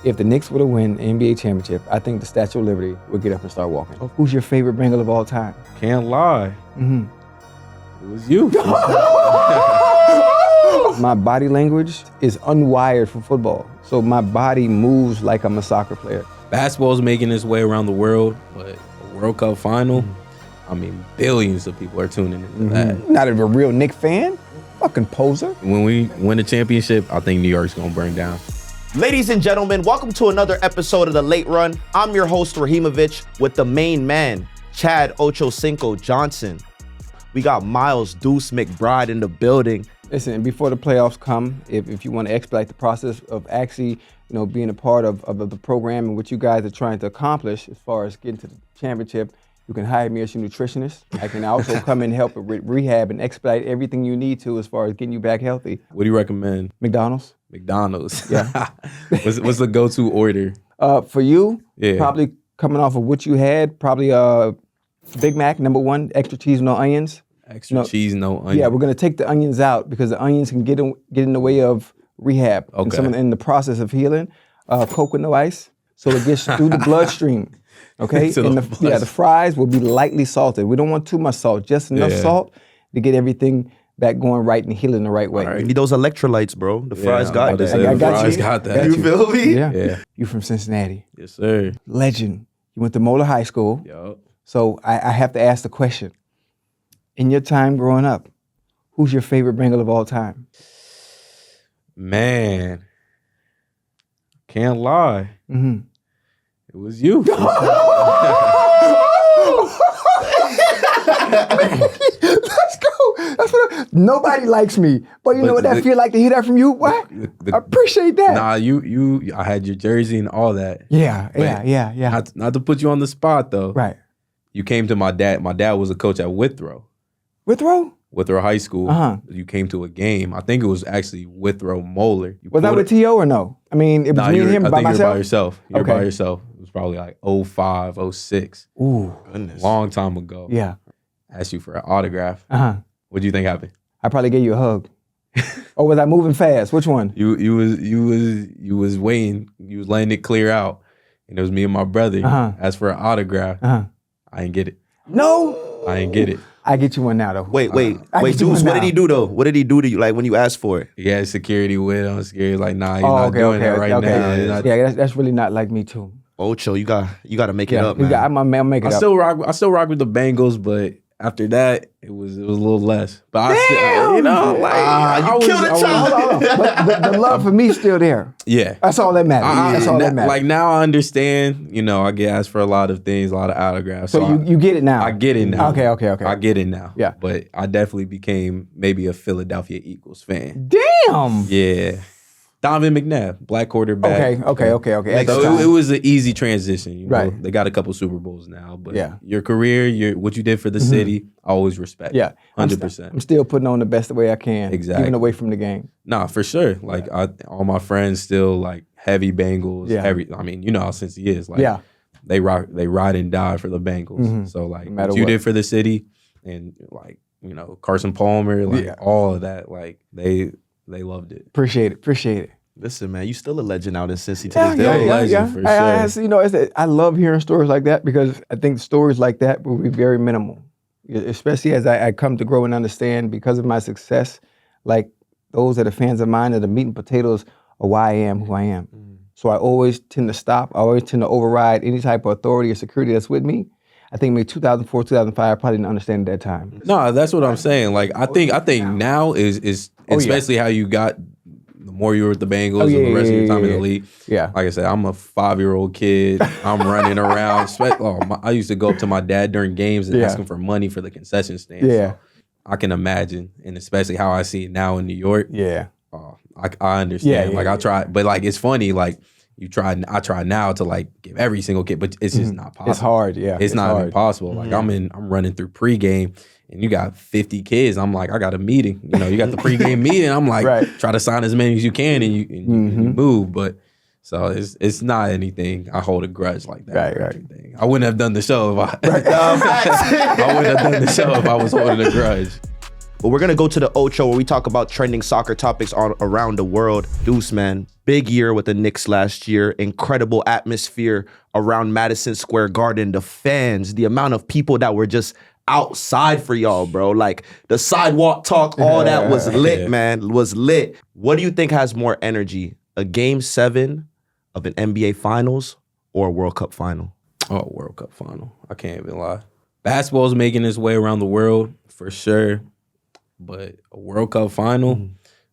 If the Knicks were to win the NBA championship, I think the Statue of Liberty would get up and start walking. Who's your favorite Bengal of all time? Can't lie. It was you. My body language is unwired for football. So my body moves like I'm a soccer player. Basketball's making its way around the world, but a World Cup final, I mean, billions of people are tuning into that. Not even a real Knicks fan. Fucking poser. When we win the championship, I think New York's gonna burn down. Ladies and gentlemen, welcome to another episode of The Late Run. I'm your host, Raheemovich, with the main man, Chad Ochocinco Johnson. We got Miles Deuce McBride in the building. Listen, before the playoffs come, if you want to expedite the process of actually, being a part of the program and what you guys are trying to accomplish as far as getting to the championship, you can hire me as your nutritionist. I can also come and help with rehab and expedite everything you need to as far as getting you back healthy. What do you recommend? McDonald's. Yeah. What's the go-to order? For you, probably coming off of what you had, probably Big Mac, number one, extra cheese, no onions. Extra cheese, no onions. Yeah, we're gonna take the onions out because the onions can get in the way of rehab. Okay. And in the process of healing. Coke with no ice, so it gets through the bloodstream. Okay, and the fries will be lightly salted. We don't want too much salt, just enough salt to get everything back going right and healing the right way. Right. You need those electrolytes, bro. The fries got that. I got fries you. got that. You feel me? Yeah. You from Cincinnati. Yes, sir. Legend. You went to Moeller High School. Yup. So I have to ask the question. In your time growing up, who's your favorite Bengal of all time? Man, can't lie. It was you. Let's go. Nobody likes me, but you know what that feel like to hear that from you? What? I appreciate that. Nah, I had your jersey and all that. Yeah. Not to put you on the spot though. Right. You came to my dad. My dad was a coach at Withrow High School. You came to a game. I think it was actually Withrow Moeller. Was that with T.O. or no? I mean, it was me and him by myself? I think you were by yourself. You were by yourself. It was probably like 05, 06. Ooh. Goodness. Long time ago. Yeah. Asked you for an autograph. What do you think happened? I probably gave you a hug. Or was I moving fast? Which one? You was waiting. You was letting it clear out. And it was me and my brother. Asked for an autograph. I didn't get it. No. I didn't get it. I get you one now though. Wait, Deuce, what did he do though? What did he do to you, like when you asked for it? He had security with him. Security like, nah, he's not doing that right now. Yeah, that's really not like me too. Ocho, you got to make it up, man. I'll make it up. I still rock with the Bengals, but after that, it was a little less. But Damn! You killed the child. But the love for me is still there. Yeah. That's all that matters. Like now I understand, I get asked for a lot of things, a lot of autographs. So you get it now? I get it now. Okay. I get it now. Yeah. But I definitely became maybe a Philadelphia Eagles fan. Damn! Yeah. Donovan McNabb, black quarterback. Okay. So it was an easy transition. Right. They got a couple Super Bowls now, but Yeah. your career, what you did for the city, I always respect. Yeah. 100%. I'm still putting on the best way I can. Exactly. Even away from the game. Nah, for sure. Like all my friends still like heavy Bengals. Yeah. I mean, you know how since he is. Like, Yeah. They ride and die for the Bengals. So like matter what you what. did for the city, and like Carson Palmer, like all of that, like they loved it. Appreciate it. Listen, man, you still a legend out in Cincy to this day. Legend for sure. I love hearing stories like that because I think stories like that will be very minimal, especially as I come to grow and understand because of my success. Like those that are fans of mine are the meat and potatoes of why I am who I am. So I always tend to stop. I always tend to override any type of authority or security that's with me. I think maybe 2004, 2005, I probably didn't understand at that time. No, that's what I'm saying. Like I think now is especially how you got. The more you were with the Bengals and the rest of your time in the league. Yeah. Like I said, I'm a 5-year-old kid. I'm running around. I used to go up to my dad during games and ask him for money for the concession stand. Yeah. So I can imagine, and especially how I see it now in New York. Yeah. I understand. I try, but like it's funny. Like I try now to like give every single kid, but it's just not possible. It's hard. Yeah. It's not even possible. Like I'm running through pregame. And you got 50 kids. I'm like, I got a meeting. You got the pregame meeting. I'm like, try to sign as many as you can, and you move. But so it's not anything. I hold a grudge like that. Right. I wouldn't have done the show if I. I wouldn't have done the show if I was holding a grudge. But we're going to go to the Ocho where we talk about trending soccer topics around the world. Deuce, man, big year with the Knicks last year. Incredible atmosphere around Madison Square Garden. The fans, the amount of people that were just outside for y'all, bro. Like the sidewalk talk, all that was lit, man. Was lit. What do you think has more energy? A game 7 of an NBA Finals or a World Cup final? Oh, World Cup final. I can't even lie. Basketball's making its way around the world for sure. But a World Cup final,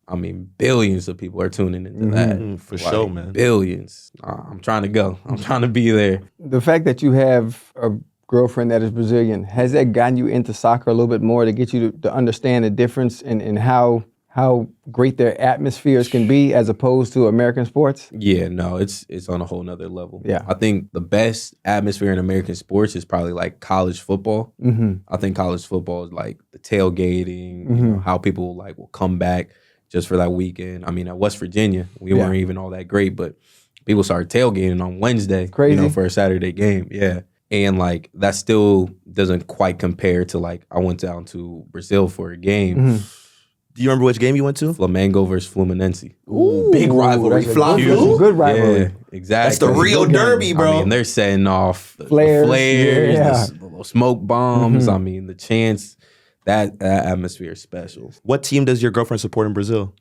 I mean, billions of people are tuning into that. For sure, man. Billions. I'm trying to go. I'm trying to be there. The fact that you have a girlfriend that is Brazilian, has that gotten you into soccer a little bit more to get you to understand the difference in how great their atmospheres can be as opposed to American sports? Yeah, no, it's on a whole nother level. Yeah. I think the best atmosphere in American sports is probably like college football. I think college football is like the tailgating, you know, how people like will come back just for that weekend. I mean, at West Virginia, we weren't even all that great, but people started tailgating on Wednesday, you know, for a Saturday game. Yeah. And like that still doesn't quite compare to like I went down to Brazil for a game. Do you remember which game you went to? Flamengo versus Fluminense. Ooh, big rivalry. Flu? Good rivalry. Yeah, exactly. That's the real derby, bro. I mean, they're setting off the Flares, the little smoke bombs. I mean, the chants, that atmosphere is special. What team does your girlfriend support in Brazil?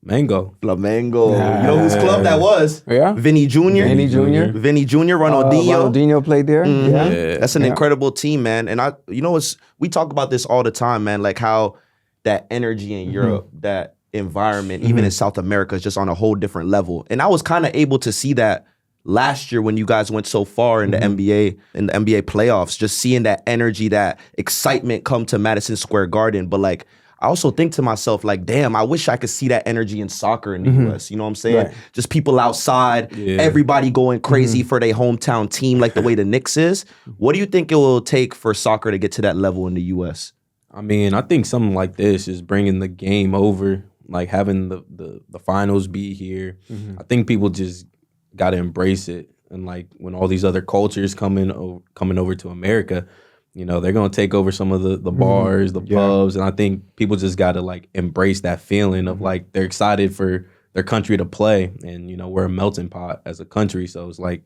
Flamengo. You know whose club that was? Yeah. Vinny Jr. Vinny Jr. Vinny Jr. Ronaldinho. Ronaldinho played there. Yeah. That's an incredible team, man. And we talk about this all the time, man, like how that energy in Europe, that environment, even in South America, is just on a whole different level. And I was kind of able to see that last year when you guys went so far in the NBA, in the NBA playoffs, just seeing that energy, that excitement come to Madison Square Garden. But like, I also think to myself, like, damn, I wish I could see that energy in soccer in the US. You know what I'm saying? Right. Just people outside, everybody going crazy for their hometown team, like the way the Knicks is. What do you think it will take for soccer to get to that level in the US? I mean, I think something like this is bringing the game over, like having the finals be here. I think people just got to embrace it. And like when all these other cultures coming over to America, you know, they're going to take over some of the bars, the pubs. And I think people just got to like embrace that feeling of like they're excited for their country to play. And, you know, we're a melting pot as a country. So it's like,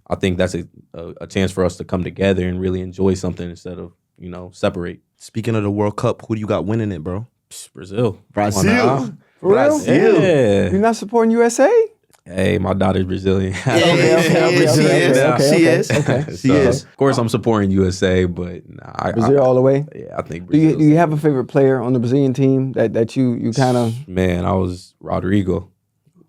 I think that's a chance for us to come together and really enjoy something instead of, you know, separate. Speaking of the World Cup, who do you got winning it, bro? Brazil. Brazil. For real? Yeah. You're not supporting USA? Hey, my daughter's Brazilian. She is. She is. Of course, I'm supporting USA, but Brazil all the way? Yeah, I think Do Brazil. you have a favorite player on the Brazilian team that you kind of... Man, I was Rodrigo.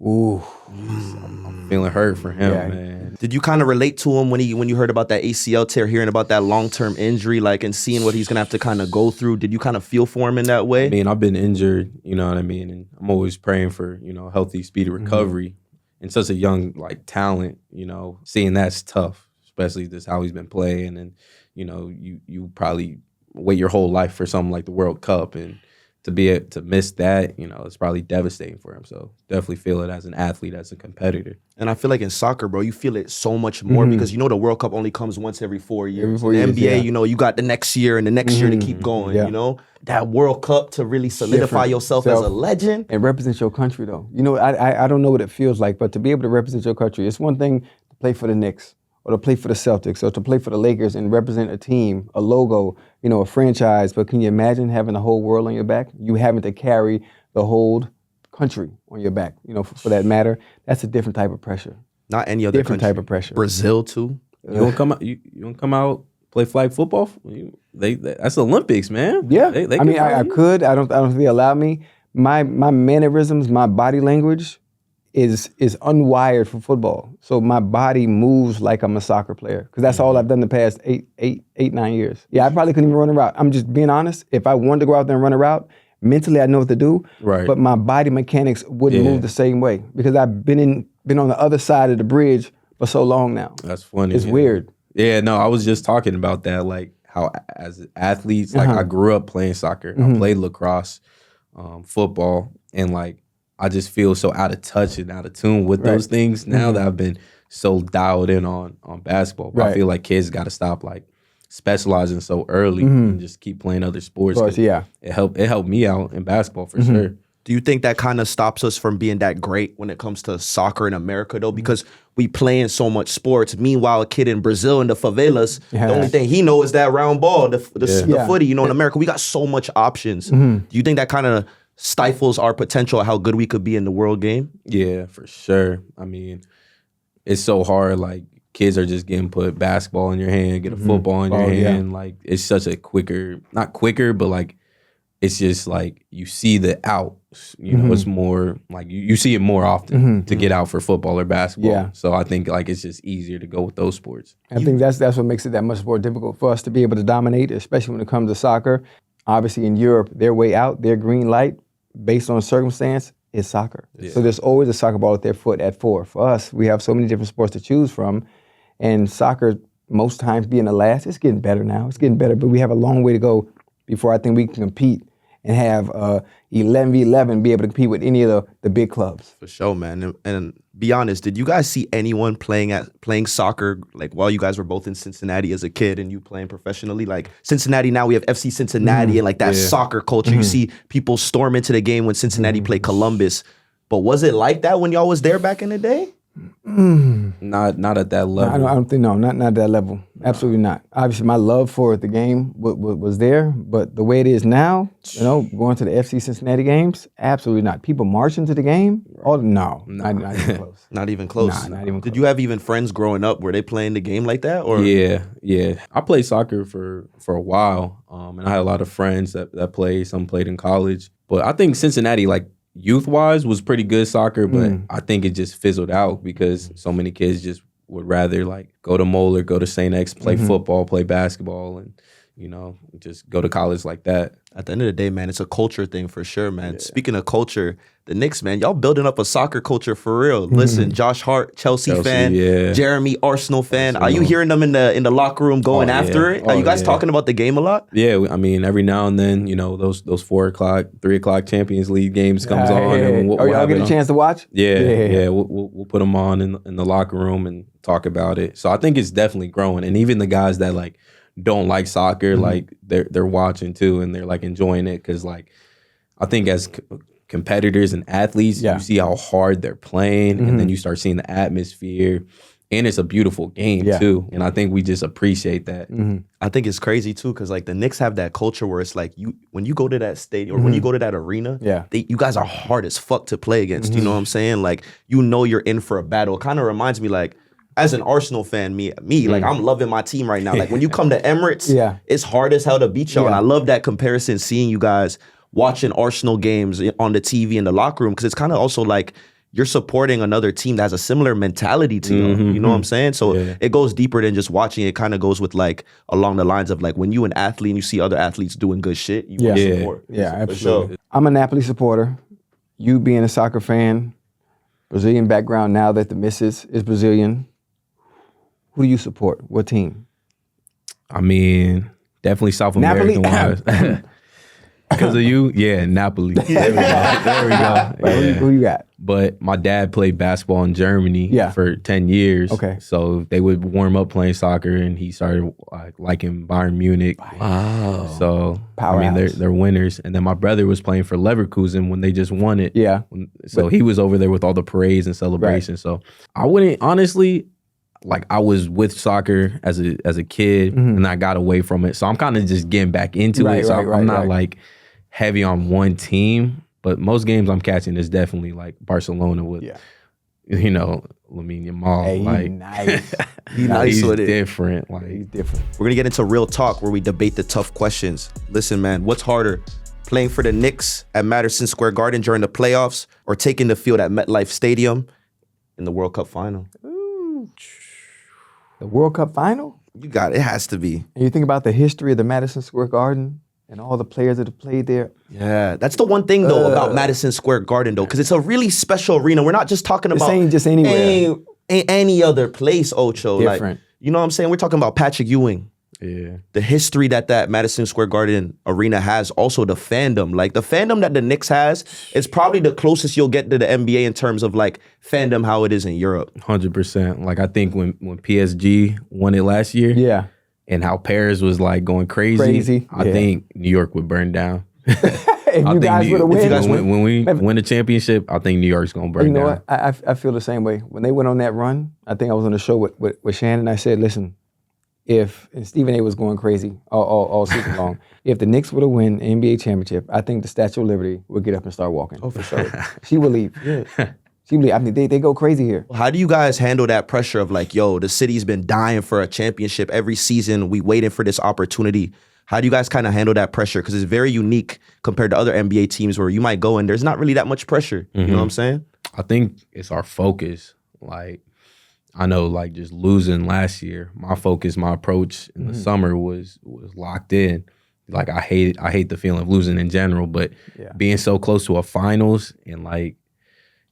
Ooh. I'm feeling hurt for him, man. Did you kind of relate to him when you heard about that ACL tear, hearing about that long-term injury, like, and seeing what he's gonna have to kind of go through? Did you kind of feel for him in that way? I mean, I've been injured, you know what I mean, and I'm always praying for, you know, healthy, speedy recovery. And such a young like talent, you know, seeing that's tough, especially just how he's been playing, and you know, you probably wait your whole life for something like the World Cup, and to be able to miss that, you know, it's probably devastating for him. So definitely feel it as an athlete, as a competitor. And I feel like in soccer, bro, you feel it so much more because you know the World Cup only comes once every 4 years. Every 4 years, NBA, you know, you got the next year and the next year to keep going, you know? That World Cup to really solidify yourself as a legend. And represent your country, though. You know, I don't know what it feels like, but to be able to represent your country, it's one thing to play for the Knicks or to play for the Celtics or to play for the Lakers and represent a team, a logo, you know, a franchise. But can you imagine having the whole world on your back? You having to carry the whole country on your back, you know, for that matter. That's a different type of pressure. Not any other different country. type of pressure. Brazil, too. You don't come out. You don't come out play flag football. That's Olympics, man. Yeah, they I mean, I could. I don't think they allow me. My mannerisms, my body language is unwired for football. So my body moves like I'm a soccer player because that's all I've done the past 9 years. Yeah, I probably couldn't even run a route. I'm just being honest. If I wanted to go out there and run a route, mentally I know what to do. Right. But my body mechanics wouldn't move the same way because I've been on the other side of the bridge for so long now. That's funny. It's weird. Yeah, no, I was just talking about that, like how as athletes, like I grew up playing soccer. I played lacrosse, football, and like I just feel so out of touch and out of tune with those things now that I've been so dialed in on basketball. But I feel like kids got to stop like specializing so early and just keep playing other sports. Yeah. It helped me out in basketball for sure. Do you think that kind of stops us from being that great when it comes to soccer in America, though? Because we play in so much sports. Meanwhile, a kid in Brazil in the favelas, the only thing he knows is that round ball, the footy. You know, in America, we got so much options. Do you think that kind of stifles our potential, how good we could be in the world game? Yeah, for sure. I mean, it's so hard. Like, kids are just getting put basketball in your hand, get a football in your hand. Like, it's such a not quicker, but like, it's just like you see the out. You know, it's more like you see it more often to get out for football or basketball. Yeah. So I think like it's just easier to go with those sports. I think that's what makes it that much more difficult for us to be able to dominate, especially when it comes to soccer. Obviously in Europe, their way out, their green light, based on circumstance, is soccer. Yeah. So there's always a soccer ball at their foot at 4. For us, we have so many different sports to choose from, and soccer most times being the last, it's getting better now. It's getting better, but we have a long way to go before I think we can compete and have 11v11 be able to compete with any of the big clubs. For sure, man. And be honest, did you guys see anyone playing soccer like while you guys were both in Cincinnati as a kid and you playing professionally? Like Cincinnati, now we have FC Cincinnati and like that soccer culture. You see people storm into the game when Cincinnati played Columbus. But was it like that when y'all was there back in the day? Not at that level. I don't think, not at that level. Absolutely not. Obviously, my love for the game was there, but the way it is now, you know, going to the FC Cincinnati games, absolutely not. People marching to the game? Oh, no. Not even close. Not even close? Nah, not even close. Did you have even friends growing up? Were they playing the game like that? Or? Yeah. I played soccer for a while, and I had a lot of friends that played. Some played in college. But I think Cincinnati, like, youth-wise was pretty good soccer, but I think it just fizzled out because so many kids just would rather like go to Moeller, go to St. X, play football, play basketball, and, you know, just go to college like that. At the end of the day, man, it's a culture thing for sure, man. Yeah. Speaking of culture, the Knicks, man, y'all building up a soccer culture for real. Listen, Josh Hart, Chelsea fan, Jeremy, Arsenal fan. Are you hearing them in the locker room going after it? Are you guys talking about the game a lot? Yeah, I mean, every now and then, you know, those 4 o'clock, 3 o'clock Champions League games comes on. And y'all get a chance to watch? Yeah. We'll put them on in the locker room and talk about it. So I think it's definitely growing. And even the guys that like don't like soccer, like they're watching too, and they're like enjoying it because like I think as competitors and athletes, you see how hard they're playing, and then you start seeing the atmosphere, and it's a beautiful game too. And I think we just appreciate that. I think it's crazy too because like the Knicks have that culture where it's like when you go to that stadium or when you go to that arena, you guys are hard as fuck to play against. You know what I'm saying? Like you know you're in for a battle. It kind of reminds me like, as an Arsenal fan, me, like I'm loving my team right now. Like when you come to Emirates, it's hard as hell to beat y'all. And I love that comparison, seeing you guys watching Arsenal games on the TV in the locker room, because it's kind of also like you're supporting another team that has a similar mentality to you. You know what I'm saying? So it goes deeper than just watching. It kind of goes with like along the lines of like when you an athlete and you see other athletes doing good shit, you want to support. Yeah, absolutely. I'm a Napoli supporter. You being a soccer fan, Brazilian background now that the missus is Brazilian. Who do you support? What team? I mean, definitely South American wise. Because of you? Yeah, Napoli. There we go. Right, who you got? But my dad played basketball in Germany for 10 years. Okay. So they would warm up playing soccer, and he started liking Bayern Munich. Wow. So, Powerhouse. I mean, they're winners. And then my brother was playing for Leverkusen when they just won it. Yeah. So he was over there with all the parades and celebrations. Right. So I wouldn't, honestly, like I was with soccer as a kid, and I got away from it. So I'm kind of just getting back into it. So I'm not like heavy on one team, but most games I'm catching is definitely like Barcelona with, you know, Lamine Yamal. Hey, like, nice. He's with it. Different. Like, he's different. We're gonna get into real talk where we debate the tough questions. Listen, man, what's harder? Playing for the Knicks at Madison Square Garden during the playoffs, or taking the field at MetLife Stadium in the World Cup final? The World Cup final? You got it. It has to be. And you think about the history of the Madison Square Garden and all the players that have played there. Yeah, that's the one thing though about Madison Square Garden though, because it's a really special arena. We're not just talking about ain't just anywhere. Any other place, Ocho. Different. Like, you know what I'm saying? We're talking about Patrick Ewing. Yeah. The history that Madison Square Garden arena has, also the fandom. Like the fandom that the Knicks has is probably the closest you'll get to the NBA in terms of like fandom, how it is in Europe. 100%. Like I think when PSG won it last year, and how Paris was like going crazy. I think New York would burn down. If you guys would have win. When we win the championship, I think New York's going to burn down. You know what? I feel the same way. When they went on that run, I think I was on the show with Shannon. I said, listen, and Stephen A was going crazy all season long. If the Knicks would have won the NBA championship, I think the Statue of Liberty would get up and start walking. Oh, for sure. She will leave. Yeah. She will leave. I mean, they go crazy here. How do you guys handle that pressure of like, yo, the city's been dying for a championship every season. We waiting for this opportunity. How do you guys kind of handle that pressure? Because it's very unique compared to other NBA teams where you might go and there's not really that much pressure. You know what I'm saying? I think it's our focus. Like, I know, like, just losing last year, my focus, my approach in the summer was locked in. Like, I hate the feeling of losing in general, but being so close to a finals and, like,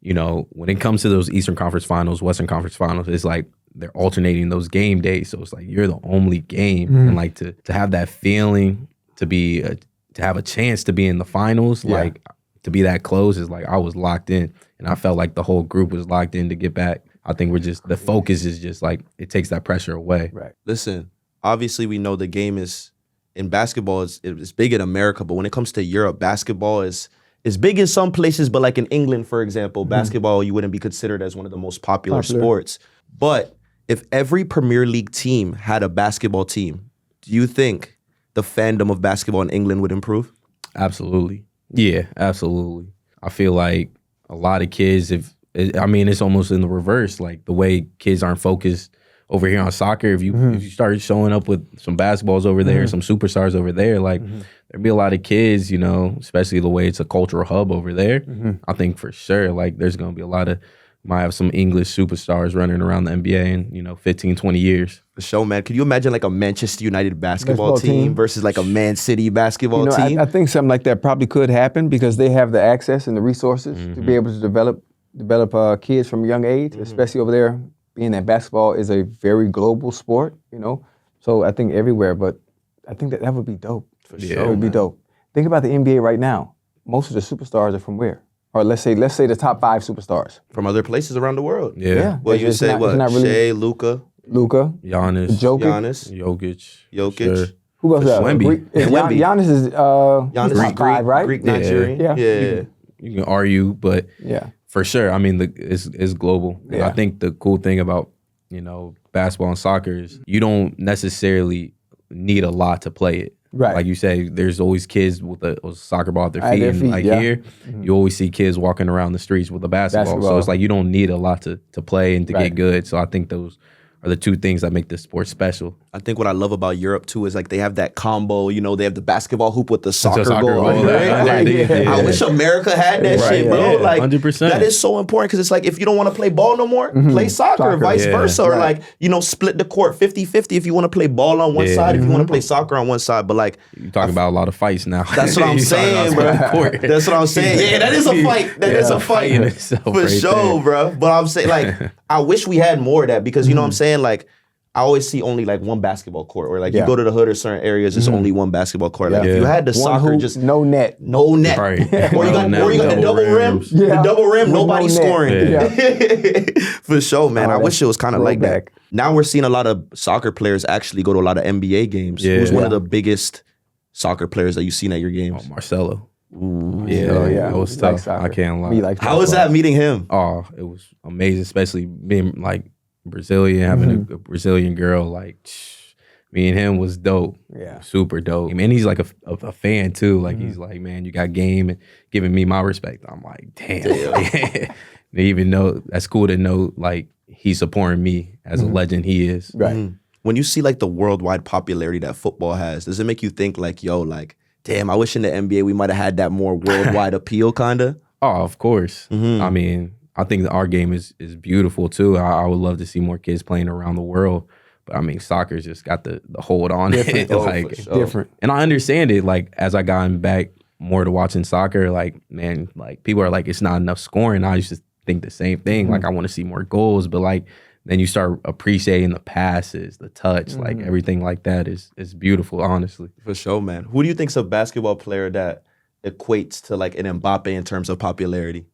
you know, when it comes to those Eastern Conference Finals, Western Conference Finals, it's like they're alternating those game days. So it's like you're the only game, and like to have that feeling, to have a chance to be in the finals, like to be that close is like I was locked in, and I felt like the whole group was locked in to get back. I think the focus is just like, it takes that pressure away. Right. Listen, obviously we know the game is, in basketball, it's big in America, but when it comes to Europe, basketball is big in some places, but like in England, for example, basketball, you wouldn't be considered as one of the most popular sports. But if every Premier League team had a basketball team, do you think the fandom of basketball in England would improve? Absolutely. Yeah, absolutely. I feel like a lot of kids, it's almost in the reverse. Like the way kids aren't focused over here on soccer, if you start showing up with some basketballs over there, some superstars over there, like there'd be a lot of kids, you know, especially the way it's a cultural hub over there. I think for sure, like there's going to be might have some English superstars running around the NBA in, 15, 20 years. For sure, man. Could you imagine like a Manchester United basketball team versus like a Man City basketball team? I think something like that probably could happen because they have the access and the resources to be able to develop kids from a young age, especially over there, being that basketball is a very global sport, So I think everywhere, but I think that would be dope. For sure, it would be dope. Think about the NBA right now. Most of the superstars are from where? Or let's say the top 5 superstars. From other places around the world. Yeah. Well, you say what? Shea, Luka, Giannis, Jokic. Sure. Who else? Wemby. Giannis is top 5, right? Greek Nigerian. Yeah. You can argue, but yeah, for sure. I mean, it's global. And I think the cool thing about basketball and soccer is you don't necessarily need a lot to play it. Right. Like you say, there's always kids with a soccer ball at their feet. And like here, you always see kids walking around the streets with a basketball. So it's like you don't need a lot to play and to get good. So I think those are the two things that make this sport special. I think what I love about Europe too is like they have that combo, they have the basketball hoop with the soccer goal. I wish America had that shit, bro. Yeah, like 100%. That is so important because it's like if you don't want to play ball no more, play soccer or vice versa. Or like, split the court 50-50 if you want to play ball on one side, if you want to play soccer on one side. But like you're talking about a lot a fights now. That's what I'm saying, bro. That's what I'm saying. Yeah, that is a fight. That is a fight. For sure, bro. But I'm saying like I wish we had more of that because you know what I'm saying? Like I always see only like one basketball court, or like you go to the hood or certain areas, there's only one basketball court. Like if you had the soccer, hoop, just no net, right? Or you got the double rim, the double rim, nobody scoring. For sure, man. I wish it was kind of like that. Now we're seeing a lot of soccer players actually go to a lot of NBA games. Who's one of the biggest soccer players that you've seen at your games? Oh, Marcelo. Ooh, that was tough. I can't lie. How was that meeting him? Oh, it was amazing, especially being like Brazilian, having a Brazilian girl. Like me and him was dope. Yeah, super dope. And he's like a fan too. Like he's like, man, you got game, and giving me my respect. I'm like, damn. They even know that's cool to know. Like he's supporting me as a legend he is. Right. When you see like the worldwide popularity that football has, does it make you think like, yo, like, damn, I wish in the NBA we might have had that more worldwide appeal, kinda? Oh, of course. I mean, I think that our game is beautiful too. I would love to see more kids playing around the world. But I mean, soccer's just got the hold on it. Like different. And I understand it. Like as I gotten back more to watching soccer, like, man, like people are like, it's not enough scoring. I used to think the same thing. Like I want to see more goals, but like then you start appreciating the passes, the touch, like everything like that is beautiful, honestly. For sure, man. Who do you think's a basketball player that equates to like an Mbappe in terms of popularity?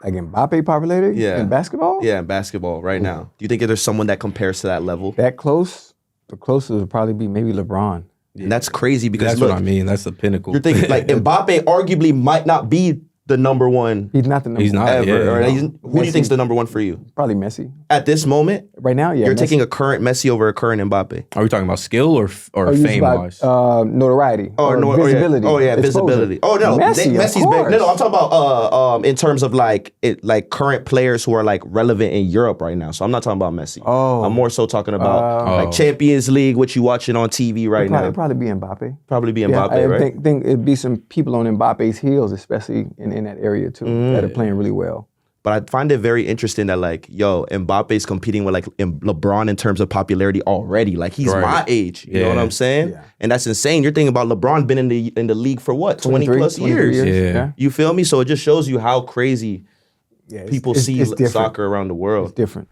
Like Mbappe popularity in basketball? Yeah, in basketball right now. Do you think there's someone that compares to that level? That close? The closest would probably be maybe LeBron. Yeah. And that's crazy because that's what I mean. That's the pinnacle. You're thinking like Mbappe arguably might not be the number one. He's not the number He's one. not, ever. yeah. Who do you think's the number one for you? Probably Messi. At this moment? Right now, yeah. You're Messi. taking a current Messi over a current Mbappe. Are we talking about skill or fame-wise? Notoriety. Or visibility. Oh yeah, exposure. visibility. Oh no, Messi's big. No, I'm talking about in terms of like current players who are like relevant in Europe right now. So I'm not talking about Messi. Oh. I'm more so talking about like Champions League, what you watching on TV right now. It'd probably be Mbappe. Probably be Yeah, Mbappe, I right? think it'd be some people on Mbappe's heels, especially in that area too, that are playing really well. But I find it very interesting that like, Mbappe's competing with like LeBron in terms of popularity already. Like he's my age. You know what I'm saying? Yeah. And that's insane. You're thinking about LeBron been in the league for what? 20 plus years. Yeah. You feel me? So it just shows you how crazy people see it's soccer around the world. It's different.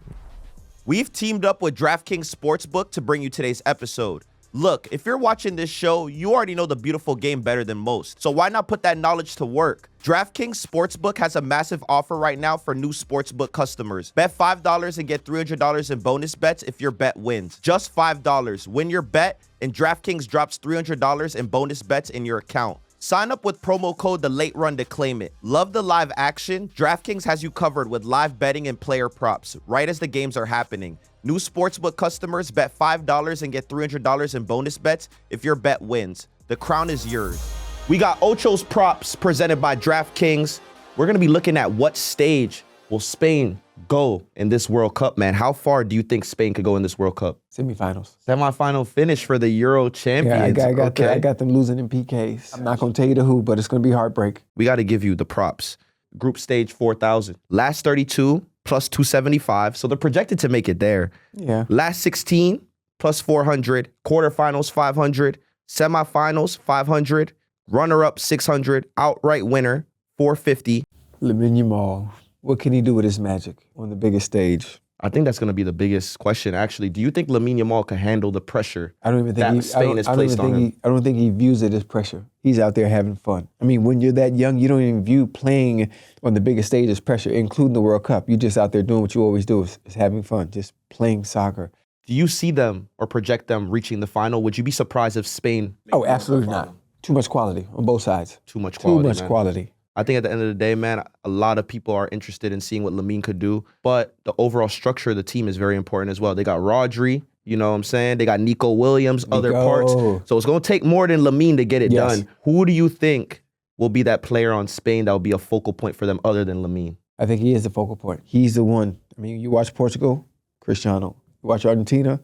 We've teamed up with DraftKings Sportsbook to bring you today's episode. Look, if you're watching this show, you already know the beautiful game better than most. So why not put that knowledge to work? DraftKings Sportsbook has a massive offer right now for new Sportsbook customers. Bet $5 and get $300 in bonus bets if your bet wins. Just $5. Win your bet, and DraftKings drops $300 in bonus bets in your account. Sign up with promo code TheLateRun to claim it. Love the live action? DraftKings has you covered with live betting and player props right as the games are happening. New Sportsbook customers bet $5 and get $300 in bonus bets if your bet wins. The crown is yours. We got Ocho's props presented by DraftKings. We're going to be looking at what stage will Spain go in this World Cup, man. How far do you think Spain could go in this World Cup? Semifinals. Semifinal finish for the Euro champions. Yeah, I got them losing in PKs. I'm not going to tell you the who, but it's going to be heartbreak. We got to give you the props. Group stage 4,000. Last 32 plus 275. So they're projected to make it there. Yeah. Last 16 plus 400. Quarterfinals 500. Semifinals 500. Runner-up 600. Outright winner 450. Lamine Yamal. What can he do with his magic on the biggest stage? I think that's going to be the biggest question, actually. Do you think Lamine Yamal can handle the pressure I don't even think Spain has placed on him? I don't think he views it as pressure. He's out there having fun. I mean, when you're that young, you don't even view playing on the biggest stage as pressure, including the World Cup. You're just out there doing what you always do, is having fun, just playing soccer. Do you see them or project them reaching the final? Would you be surprised if Spain... Oh, absolutely not. Too much quality on both sides. Too much quality, Too much man. quality. I think at the end of the day, man, a lot of people are interested in seeing what Lamine could do, but the overall structure of the team is very important as well. They got Rodri, you know what I'm saying? They got Nico Williams, other parts. So it's going to take more than Lamine to get it done. Who do you think will be that player on Spain that will be a focal point for them other than Lamine? I think he is the focal point. He's the one. I mean, you watch Portugal, Cristiano. You watch Argentina,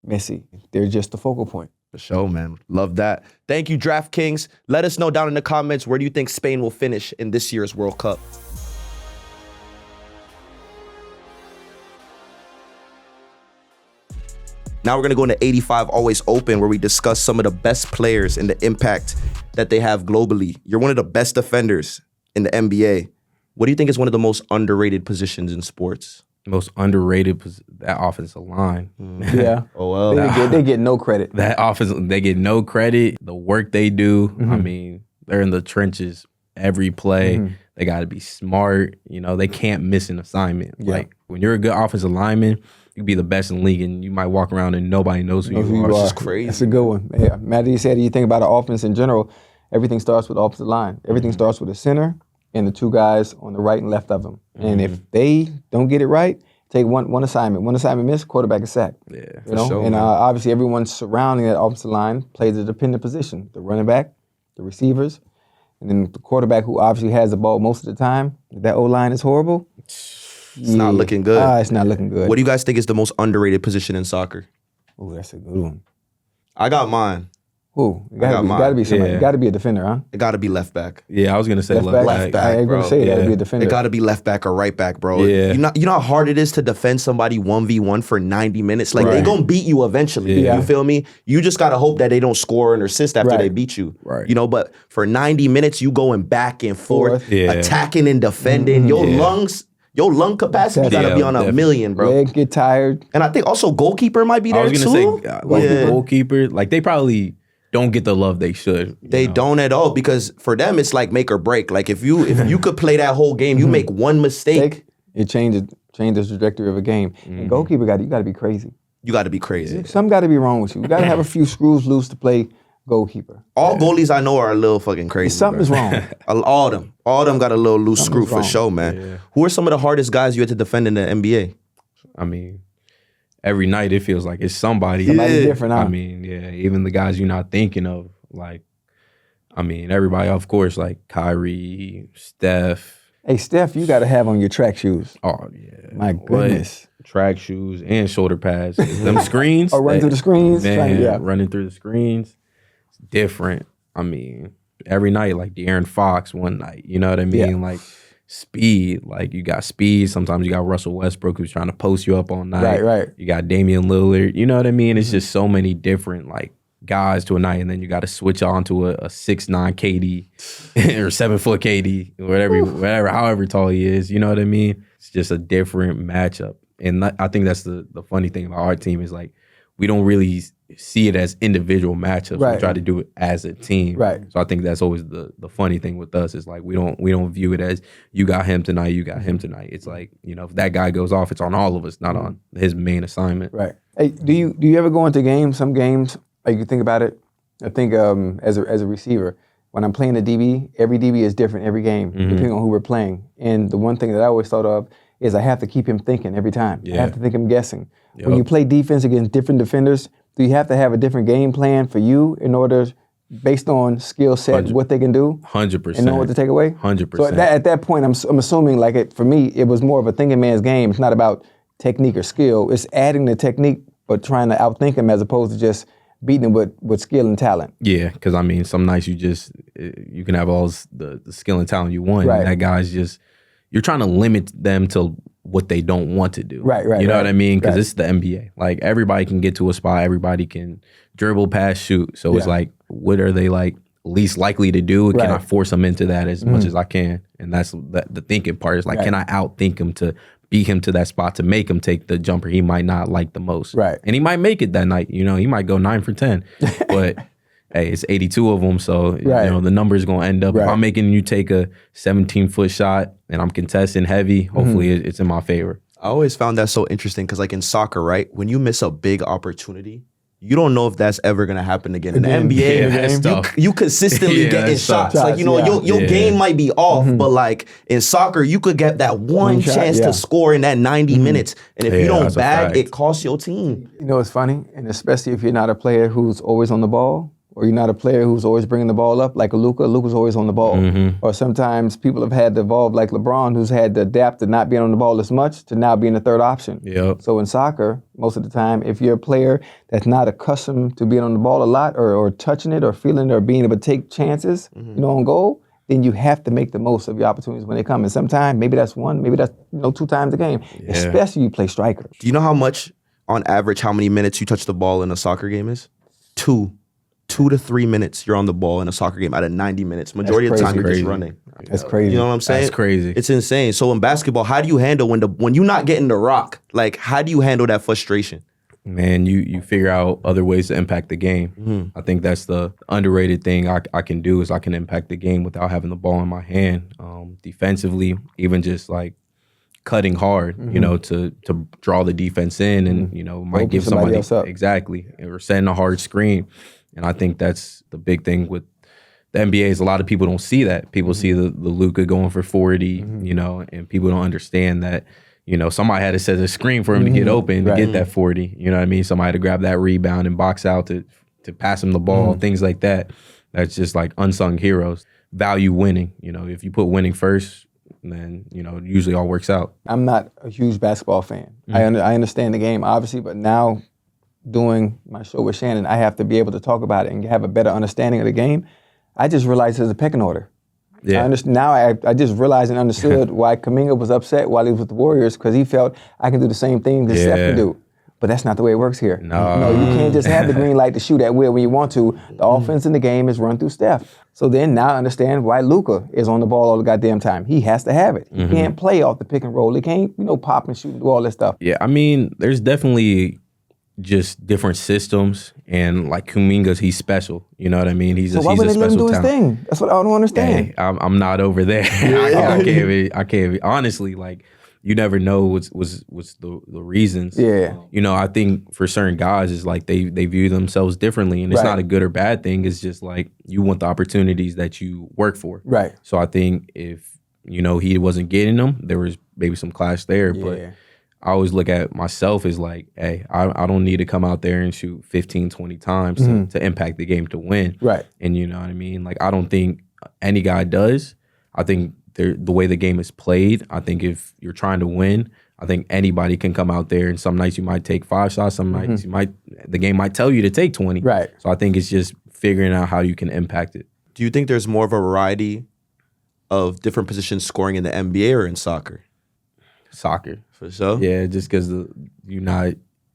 Messi. They're just the focal point. For sure, man. Love that. Thank you, DraftKings. Let us know down in the comments, where do you think Spain will finish in this year's World Cup? Now we're going to go into 85 Always Open, where we discuss some of the best players and the impact that they have globally. You're one of the best defenders in the NBA. What do you think is one of the most underrated positions in sports? Most underrated, that offensive line. Yeah. Oh, well. They get no credit. That offense, they get no credit. The work they do, I mean, they're in the trenches every play. They got to be smart. You know, they can't miss an assignment. Yeah. Like, when you're a good offensive lineman, you can be the best in the league, and you might walk around and nobody knows who you are. It's just crazy. That's a good one. Yeah. Matt, you said, you think about the offense in general, everything starts with the offensive line. Everything starts with the center and the two guys on the right and left of them. And if they don't get it right, take one assignment. One assignment missed, quarterback is sacked. Yeah, you know? sure, and obviously everyone surrounding that offensive line plays a dependent position. The running back, the receivers, and then the quarterback, who obviously has the ball most of the time. If that O-line is horrible, it's not looking good. It's not looking good. What do you guys think is the most underrated position in soccer? Oh, that's a good one. I got mine. Who? It gotta be somebody. Yeah. It gotta be a defender, huh? It got to be left back. Yeah, I was going to say Left back, I ain't bro. gonna say it. Gotta Yeah. be a defender. It got to be left back or right back, bro. Yeah. You know how hard it is to defend somebody 1v1 for 90 minutes? Like, they gonna beat you eventually. Yeah. You feel me? You just got to hope that they don't score and assist after they beat you. Right. You know, but for 90 minutes, you going back and forth, Yeah. attacking and defending. Your lung capacity gotta be on a million, bro. Legs get tired. And I think also goalkeeper might be I there was too. going to say, like the goalkeeper, like they probably don't get the love they should. They don't at all, because for them it's like make or break. Like if you could play that whole game, you make one mistake. It changes the trajectory of a game. And goalkeeper you got to be crazy. you got to be crazy. Something got to be wrong with you. You got to have a few screws loose to play goalkeeper. All goalies I know are a little fucking crazy. Something's wrong. All of them got a little loose screw for wrong. sure, man. Yeah. Who are some of the hardest guys you had to defend in the NBA? I mean, every night it feels like it's somebody. Somebody different, huh? I mean, yeah, even the guys you're not thinking of, like, I mean, everybody, of course, like Kyrie, Steph. Hey, Steph, you got to have on your track shoes. Oh, yeah. My goodness. Track shoes and shoulder pads. Them screens. Or running through the screens. Man, running through the screens. It's different. I mean, every night, like De'Aaron Fox one night. You know what I mean? Yeah. Like speed. Like you got speed. Sometimes you got Russell Westbrook who's trying to post you up all night. Right. You got Damian Lillard. You know what I mean? It's just so many different like guys to a night, and then you got to switch on to a 6'9" KD or 7 foot KD, whatever, however tall he is. You know what I mean? It's just a different matchup. And I think that's the funny thing about our team is like we don't really see it as individual matchups. Right. We try to do it as a team. Right. So I think that's always the funny thing with us is like we don't view it as you got him tonight, you got him tonight. It's like, you know, if that guy goes off, it's on all of us, not on his main assignment. Right. Hey, do you ever go into games? Some games, like you think about it. I think as a receiver, when I'm playing the DB, every DB is different every game, depending on who we're playing. And the one thing that I always thought of is I have to keep him thinking every time. Yeah. I have to think him guessing. Yep. When you play defense against different defenders, do you have to have a different game plan for you in order, based on skill set, what they can do? 100%. And know what to take away? 100%. So at that point, I'm assuming, like, for me, it was more of a thinking man's game. It's not about technique or skill. It's adding the technique, but trying to outthink him as opposed to just beating him with skill and talent. Yeah, because I mean, some nights you can have all the skill and talent you want. Right. And that guy's just, you're trying to limit them to what they don't want to do. Right. You know what I mean? Because right. it's the NBA. Like everybody can get to a spot. Everybody can dribble, pass, shoot. So it's like, what are they like least likely to do? Can I force them into that as much as I can? And that's the thinking part is like, can I outthink him to beat him to that spot to make him take the jumper he might not like the most? Right. And he might make it that night. You know, he might go 9 for 10. But hey, it's 82 of them, so you know the number is going to end up. If I'm making you take a 17-foot shot and I'm contesting heavy, hopefully it's in my favor. I always found that so interesting because, like in soccer, right, when you miss a big opportunity, you don't know if that's ever gonna happen again. In the NBA, you consistently getting shots. Like, you know, your game might be off, but like in soccer, you could get that one chance to score in that 90 minutes. And if you don't bag, it costs your team. You know, it's funny, and especially if you're not a player who's always on the ball, or you're not a player who's always bringing the ball up, like a Luka's always on the ball. Or sometimes people have had to evolve, like LeBron, who's had to adapt to not being on the ball as much to now being the third option. Yep. So in soccer, most of the time, if you're a player that's not accustomed to being on the ball a lot, or touching it, or feeling it, or being able to take chances, you know, on goal, then you have to make the most of your opportunities when they come. And sometimes, maybe that's one, maybe that's 2 times a game, especially you play striker. Do you know how much, on average, how many minutes you touch the ball in a soccer game is? 2 to 3 minutes you're on the ball in a soccer game out of 90 minutes. Majority of the time you're just running. That's crazy. You know what I'm saying? That's crazy. It's insane. So in basketball, how do you handle when you're not getting the rock? Like, how do you handle that frustration? Man, you figure out other ways to impact the game. I think that's the underrated thing I can do is I can impact the game without having the ball in my hand. Defensively, even just like cutting hard, you know, to draw the defense in and, you know, might give somebody else up. Exactly. Or setting a hard screen. And I think that's the big thing with the NBA is a lot of people don't see that. People see the Luka going for 40, you know, and people don't understand that, you know, somebody had to set a screen for him to get open, to get that 40. You know what I mean? Somebody had to grab that rebound and box out to pass him the ball, things like that. That's just like unsung heroes. Value winning. You know, if you put winning first, then, you know, it usually all works out. I'm not a huge basketball fan. I understand the game, obviously, but now doing my show with Shannon, I have to be able to talk about it and have a better understanding of the game. I just realized there's a pecking order. Yeah. I just realized and understood why Kuminga was upset while he was with the Warriors, because he felt I can do the same thing that Steph can do. But that's not the way it works here. No. You can't just have the green light to shoot at will when you want to. The offense in the game is run through Steph. So then now I understand why Luka is on the ball all the goddamn time. He has to have it. He can't play off the pick and roll. He can't, pop and shoot and do all that stuff. Yeah, I mean, there's definitely just different systems, and like Kuminga's, he's special. You know what I mean? He's so why he's would a they let him special do his talent. thing? That's what I don't understand. Hey, I'm not over there. I can't be honestly, like you never know what's the reasons. Yeah. I think for certain guys, it's like they view themselves differently, and it's not a good or bad thing. It's just like you want the opportunities that you work for. Right. So I think if he wasn't getting them, there was maybe some clash there. Yeah. But I always look at myself as like, hey, I don't need to come out there and shoot 15, 20 times to impact the game to win. Right. And you know what I mean? Like, I don't think any guy does. I think the way the game is played, I think if you're trying to win, I think anybody can come out there, and some nights you might take 5 shots, some nights the game might tell you to take 20. Right. So I think it's just figuring out how you can impact it. Do you think there's more of a variety of different positions scoring in the NBA or in soccer? Soccer. For sure. Yeah, just because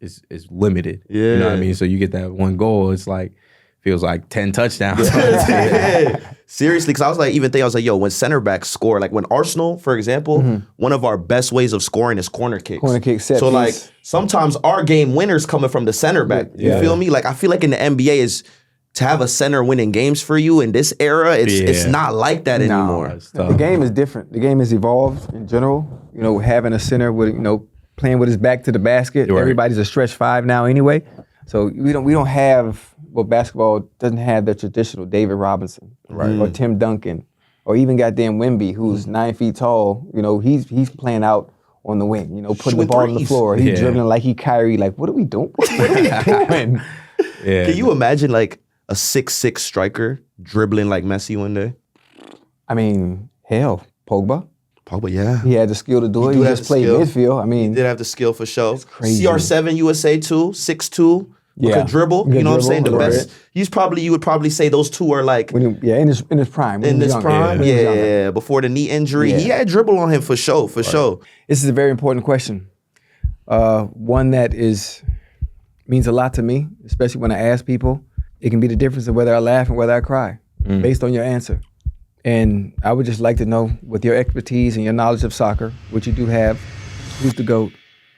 it's limited. Yeah. You know what I mean? So you get that one goal, it's like, feels like 10 touchdowns. Seriously, because I was like, yo, when center backs score, like when Arsenal, for example, one of our best ways of scoring is corner kicks. Corner kick set So piece. like sometimes our game winners coming from the center back. You feel me? Like I feel like in the NBA is to have a center winning games for you in this era, it's not like that anymore. The game is different. The game has evolved in general. Having a center with playing with his back to the basket. Right. Everybody's a stretch 5 now anyway. So we don't have basketball doesn't have the traditional David Robinson or Tim Duncan or even goddamn Wemby, who's 9 feet tall. He's playing out on the wing. Putting the ball on the floor. He's dribbling like he Kyrie. Like, what are we doing? What are we doing? Can you imagine like a 6'6" striker dribbling like Messi one day? I mean, hell, Pogba. Yeah. He had the skill to do it. He just played midfield. I mean, he did have the skill for sure. It's crazy. CR7 USA too, 6'2". Could dribble. Good You know what I'm saying? dribble, The best. You would probably say those two are like in his prime. in his prime. Yeah. Before the knee injury, he had dribble on him for sure. Sure. This is a very important question. One that means a lot to me, especially when I ask people. It can be the difference of whether I laugh and whether I cry, based on your answer. And I would just like to know, with your expertise and your knowledge of soccer, which you do have, who's the GOAT?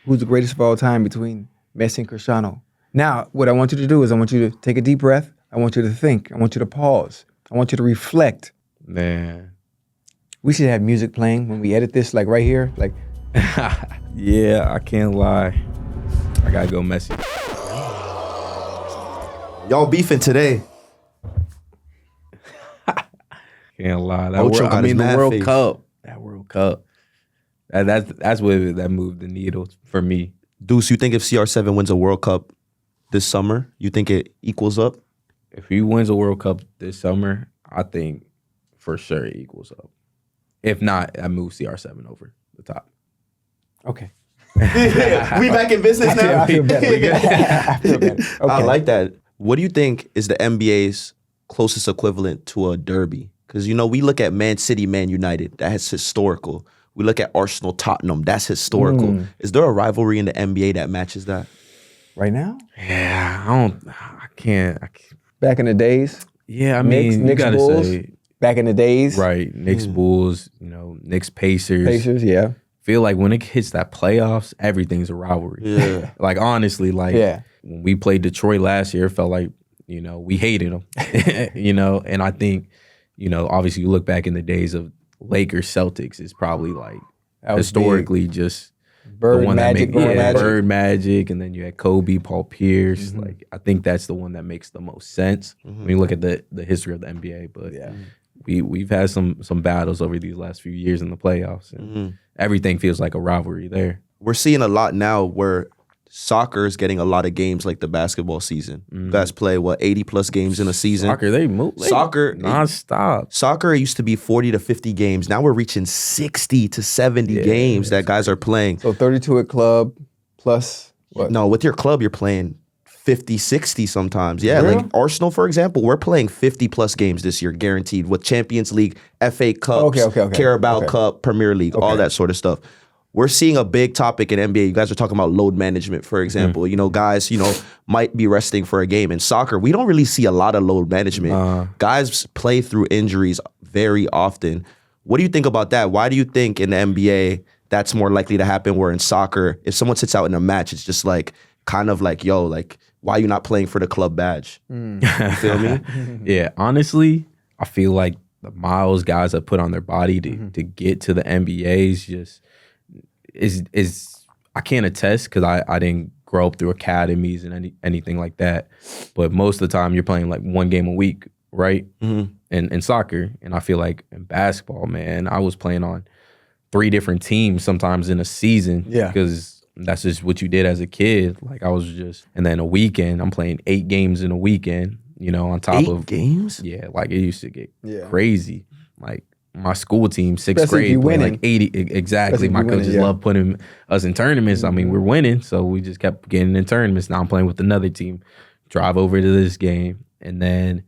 Who's the greatest of all time between Messi and Cristiano? Now, what I want you to do is I want you to take a deep breath. I want you to think. I want you to pause. I want you to reflect. Man. We should have music playing when we edit this, like right here. Like, yeah, I can't lie. I gotta go Messi. Y'all beefing today. Can't lie. Ocho got his the mad World face. Cup. That World Cup. That's what that moved the needle for me. Deuce, you think if CR7 wins a World Cup this summer, you think it equals up? If he wins a World Cup this summer, I think for sure it equals up. If not, I move CR7 over the top. okay. We back in business now. I feel better. I feel better. Okay. I like that. What do you think is the NBA's closest equivalent to a derby? Because, we look at Man City, Man United. That's historical. We look at Arsenal, Tottenham. That's historical. Is there a rivalry in the NBA that matches that? Right now? Yeah, I can't. Back in the days? Yeah, I mean, Knicks you gotta Bulls? say. Back in the days? Right, Knicks Bulls, Knicks Pacers. Pacers, yeah. Feel like when it hits that playoffs, everything's a rivalry. Yeah. Like, honestly, when we played Detroit last year, it felt like, we hated them. And I think, obviously you look back in the days of Lakers Celtics, it's probably like historically just Bird the one Magic, that Magic. Bird Magic, and then you had Kobe, Paul Pierce. Like, I think that's the one that makes the most sense when you look at the history of the NBA. But we've had some battles over these last few years in the playoffs, and everything feels like a rivalry there. We're seeing a lot now where soccer is getting a lot of games like the basketball season. You guys play, 80-plus games in a season? Soccer, they move. Soccer nonstop. Soccer used to be 40 to 50 games. Now we're reaching 60 to 70 games that guys are playing. So 32 at club plus what? No, with your club, you're playing 50, 60 sometimes. Yeah, Really? like Arsenal, for example, we're playing 50-plus games this year, guaranteed, with Champions League, FA Cups, Okay. Carabao Cup, Premier League, all that sort of stuff. We're seeing a big topic in NBA. You guys are talking about load management, for example. Guys, might be resting for a game. In soccer, we don't really see a lot of load management. Guys play through injuries very often. What do you think about that? Why do you think in the NBA that's more likely to happen, where in soccer, if someone sits out in a match, it's just like, kind of like, yo, like, why are you not playing for the club badge? You feel me? Yeah, honestly, I feel like the miles guys have put on their body to get to the NBA is just, is I can't attest because I didn't grow up through academies and anything like that. But most of the time you're playing like one game a week, right? Mm-hmm. In soccer. And I feel like in basketball, man, I was playing on 3 different teams sometimes in a season. Yeah. Because that's just what you did as a kid. Like I was just, and then a weekend, I'm playing 8 games in a weekend, you know, on top of 8 games? Yeah, like it used to get crazy. Like my school team, 6th Especially grade, played like 80. Exactly. My coaches loved putting us in tournaments. I mean, we're winning, so we just kept getting in tournaments. Now I'm playing with another team. Drive over to this game, and then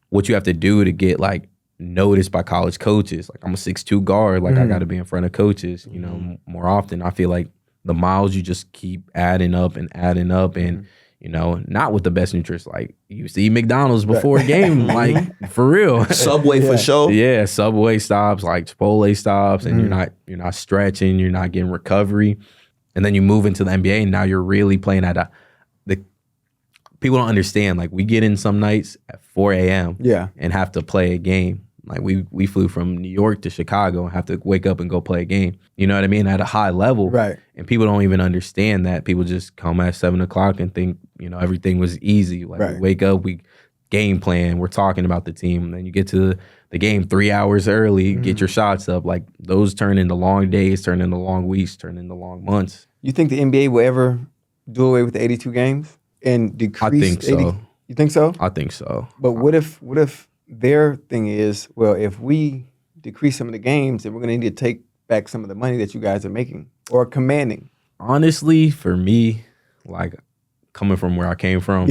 what you have to do to get like noticed by college coaches. Like I'm a 6'2" guard. Like I got to be in front of coaches, you know, more often. I feel like the miles you just keep adding up and you know, not with the best nutrition. Like you see McDonald's before a game, like for real. Subway for sure. Yeah, Subway stops, like Chipotle stops, and you're not stretching, you're not getting recovery, and then you move into the NBA, and now you're really playing at the. People don't understand. Like we get in some nights at 4 a.m. And have to play a game. Like we flew from New York to Chicago and have to wake up and go play a game. You know what I mean? At a high level. Right. And people don't even understand that. People just come at 7 o'clock and think, you know, everything was easy. Like we wake up, we game plan, we're talking about the team. Then you get to the game 3 hours early, get your shots up. Like those turn into long days, turn into long weeks, turn into long months. You think the NBA will ever do away with the 82 games and decrease? I think so. You think so? I think so. But what if their thing is, well, if we decrease some of the games, then we're going to need to take back some of the money that you guys are making or commanding? Honestly, for me, like coming from where I came from,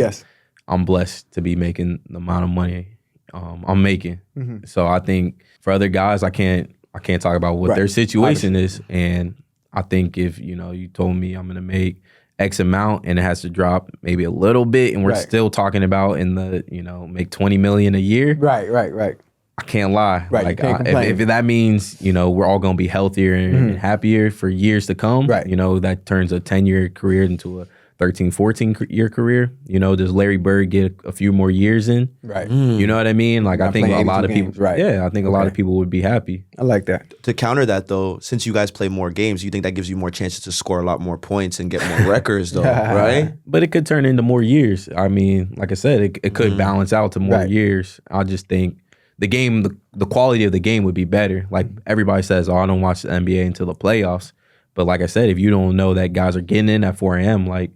I'm blessed to be making the amount of money I'm making. So I think for other guys, I can't talk about what their situation is. And I think if, you know, you told me I'm going to make X amount and it has to drop maybe a little bit and we're still talking about in the, you know, make 20 million a year. Right. I can't lie. Right, Like if that means, you know, we're all going to be healthier and happier for years to come, you know, that turns a 10-year career into a 13, 14-year career. You know, does Larry Bird get a few more years in? Right. You know what I mean? Like I think a lot of people, I think a lot of people would be happy. I like that. To counter that though, since you guys play more games, you think that gives you more chances to score a lot more points and get more records though, right? But it could turn into more years. I mean, like I said, it could balance out to more years. I just think the game, the quality of the game would be better. Like everybody says, oh, I don't watch the NBA until the playoffs. But like I said, if you don't know that guys are getting in at 4 a.m., like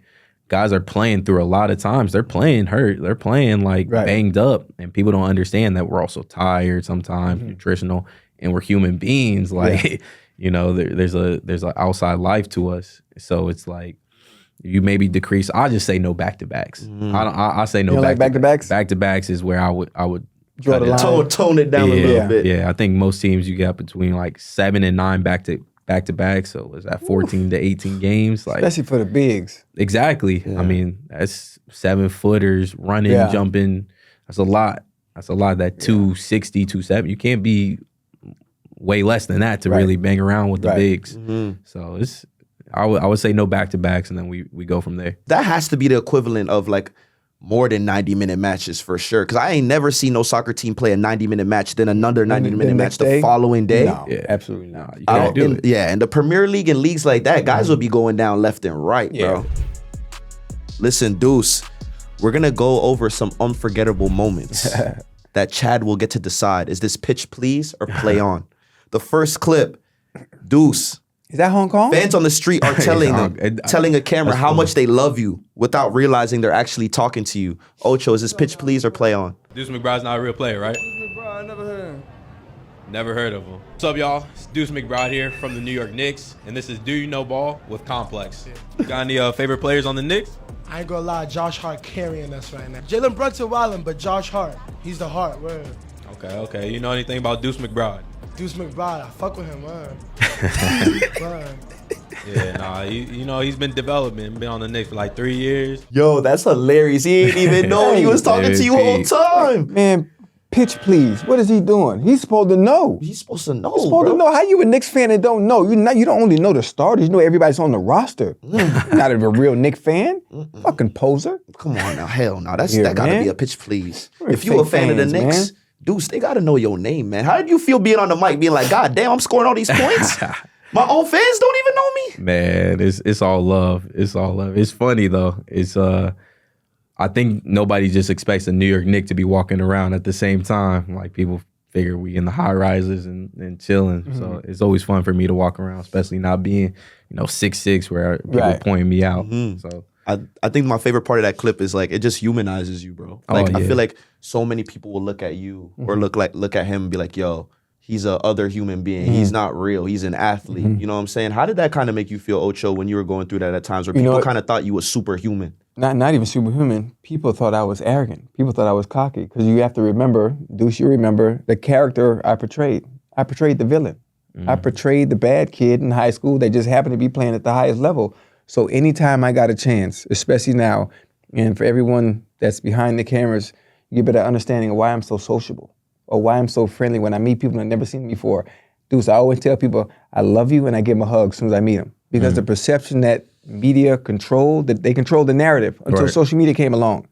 guys are playing through a lot of times. They're playing hurt. They're playing like banged up. And people don't understand that we're also tired sometimes, nutritional, and we're human beings. Like, you know, there's an outside life to us. So it's like, you maybe decrease. I'll just say no back-to-backs. I say no back-to-backs. Back-to-backs is where I would draw the line. Tone it down a little bit. Yeah, I think most teams you got between like 7 and 9 back-to-back. So is that 14 to 18 games? Like, especially for the bigs. Exactly. Yeah. I mean, that's 7-footers running, jumping. That's a lot. That 260, 270. You can't be way less than that to really bang around with the bigs. So I would say no back-to-backs, and then we go from there. That has to be the equivalent of like more than 90-minute matches for sure. Because I ain't never seen no soccer team play a 90-minute match, then another 90-minute match the following day. No, absolutely not. You can't do it. Yeah, and the Premier League and leagues like that, guys will be going down left and right, bro. Listen, Deuce, we're going to go over some unforgettable moments that Chad will get to decide. Is this pitch please or play on? The first clip, Deuce. Is that Hong Kong? Fans on the street are telling a camera how much they love you without realizing they're actually talking to you. Ocho, is this pitch please or play on? Deuce McBride's not a real player, right? Deuce McBride, I never heard of him. Never heard of him. What's up, y'all? It's Deuce McBride here from the New York Knicks, and this is Do You Know Ball with Complex. You got any favorite players on the Knicks? I ain't gonna lie, Josh Hart carrying us right now. Jalen Brunson wildin', but Josh Hart, he's the heart, word. Okay. You know anything about Deuce McBride? Deuce McBride, I fuck with him, man. Yeah, nah, you know, he's been developing, been on the Knicks for like 3 years. Yo, that's hilarious. He ain't even know he was talking to you whole time. Man, pitch please. What is he doing? He's supposed to know. He's supposed to know, He's supposed to know. How you a Knicks fan and don't know? You don't only know the starters. You know everybody's on the roster. Not a real Knicks fan. Fucking poser. Come on now. Hell no. That gotta be a pitch please. If you a fan of the Knicks, man. Deuce, they gotta know your name, man. How did you feel being on the mic being like, God damn, I'm scoring all these points? My own fans don't even know me. Man, it's all love. It's all love. It's funny though. It's I think nobody just expects a New York Knicks to be walking around at the same time. Like people figure we in the high rises and chilling. Mm-hmm. So it's always fun for me to walk around, especially not being, 6'6", where people point me out. Mm-hmm. So I think my favorite part of that clip is like it just humanizes you, bro. Like I feel like so many people will look at you or look at him and be like, yo, he's a other human being. Mm-hmm. He's not real. He's an athlete. Mm-hmm. You know what I'm saying? How did that kind of make you feel, Ocho, when you were going through that at times where people kind of thought you was superhuman? Not even superhuman. People thought I was arrogant. People thought I was cocky. Because you have to remember, Deuce, you remember the character I portrayed. I portrayed the villain. Mm-hmm. I portrayed the bad kid in high school that just happened to be playing at the highest level. So anytime I got a chance, especially now, and for everyone that's behind the cameras, you get a better understanding of why I'm so sociable or why I'm so friendly when I meet people that I've never seen before. Deuce, I always tell people, I love you, and I give them a hug as soon as I meet them. Because the perception that media controlled, that they controlled the narrative until social media came along.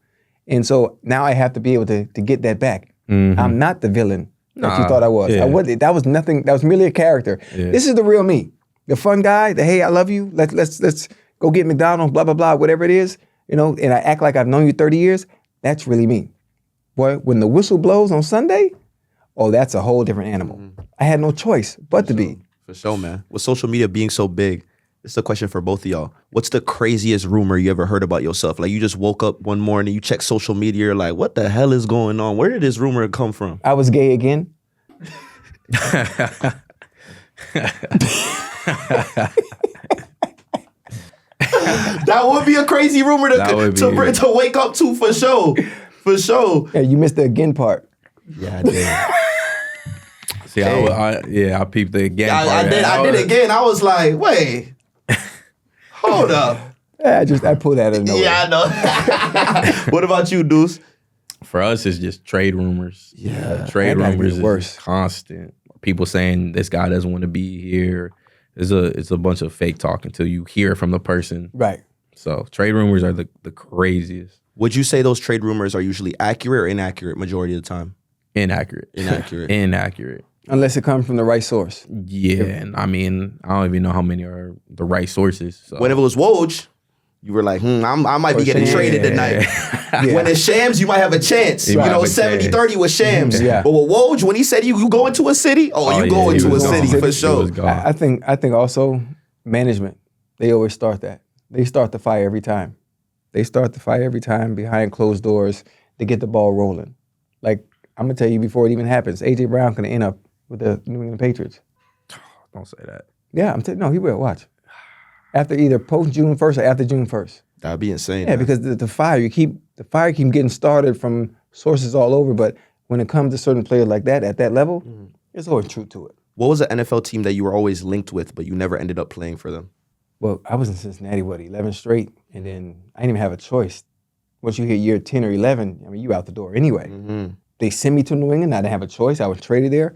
And so now I have to be able to get that back. Mm-hmm. I'm not the villain that you thought I was. Yeah. That was nothing, that was merely a character. Yeah. This is the real me. The fun guy, the hey, I love you, let's go get McDonald's, blah, blah, blah, whatever it is, and I act like I've known you 30 years, that's really me. Boy, when the whistle blows on Sunday, that's a whole different animal. Mm-hmm. I had no choice but to be. For sure, man. With social media being so big, it's a question for both of y'all. What's the craziest rumor you ever heard about yourself? Like you just woke up one morning, you check social media, you're like, what the hell is going on? Where did this rumor come from? I was gay again. That would be a crazy rumor to wake up to for sure. For sure. Yeah, you missed the again part. Yeah, I did. See, I peeped the again part. I did again. I was like, wait. Hold up. Yeah, I pulled that in nowhere. Yeah, I know. What about you, Deuce? For us, it's just trade rumors. Yeah. Trade rumors is constant. People saying this guy doesn't want to be here. It's a bunch of fake talk until you hear from the person. Right. So trade rumors are the craziest. Would you say those trade rumors are usually accurate or inaccurate majority of the time? Inaccurate. Inaccurate. Unless it comes from the right source. Yeah, and I mean, I don't even know how many are the right sources. So. When it was Woj, you were like, I might be getting traded tonight. Yeah. When it's Shams, you might have a chance. 70-30 with Shams. Yeah. But with Woj, when he said you go into a city, you go into a city for sure. I think also management, they always start that. They start the fire every time. They start the fire every time behind closed doors to get the ball rolling. Like, I'm going to tell you before it even happens, A.J. Brown can end up with the New England Patriots. Don't say that. Yeah, I'm telling you, no, he will. Watch. After either post June 1st or after June 1st. That'd be insane. Yeah, because the fire keep getting started from sources all over, but when it comes to certain players like that, at that level, there's always truth to it. What was the NFL team that you were always linked with, but you never ended up playing for them? Well, I was in Cincinnati, 11 straight, and then I didn't even have a choice. Once you hit year 10 or 11, I mean, you out the door anyway. Mm-hmm. They sent me to New England. I didn't have a choice. I was traded there.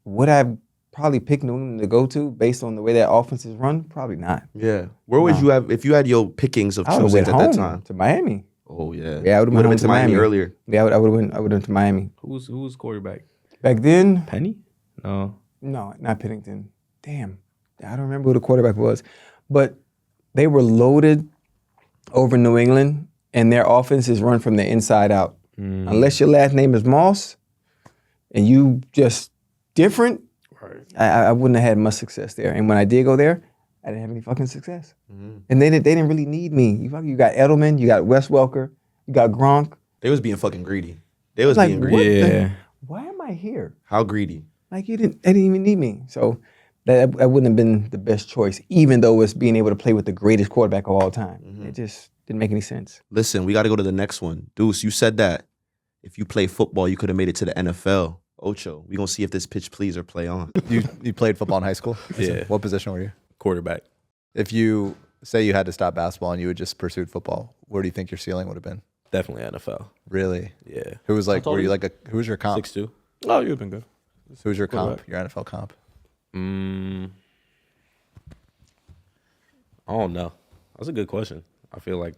Would I probably pick New England to go to based on the way that offense is run? Probably not. Yeah. Where would you have, if you had your pickings of choosing at that time? To Miami. Oh, yeah. Yeah, I would have went to Miami earlier. Yeah, I would have went to Miami. Who was quarterback? Back then? Penny? No, not Pennington. Damn. I don't remember who the quarterback was. But they were loaded over New England, and their offense is run from the inside out. Unless your last name is Moss, and you just different, I wouldn't have had much success there. And when I did go there, I didn't have any fucking success. And they didn't really need me. You got Edelman, you got Wes Welker, you got Gronk. They was being fucking greedy. They was being greedy. Why am I here? How greedy? Like they didn't even need me. So that wouldn't have been the best choice, even though it's being able to play with the greatest quarterback of all time. It just didn't make any sense. Listen, we got to go to the next one. Deuce, you said that if you play football, you could have made it to the NFL. Ocho, we gonna see if this pitch please or play on. You played football in high school? Yeah. What position were you? Quarterback. If you say you had to stop basketball and you had just pursued football, where do you think your ceiling would have been? Definitely NFL. Really? Yeah. Who was like? Were you like who was your comp? 6'2". Oh, you'd have been good. Who was your comp? Your NFL comp? I don't know. That's a good question. I feel like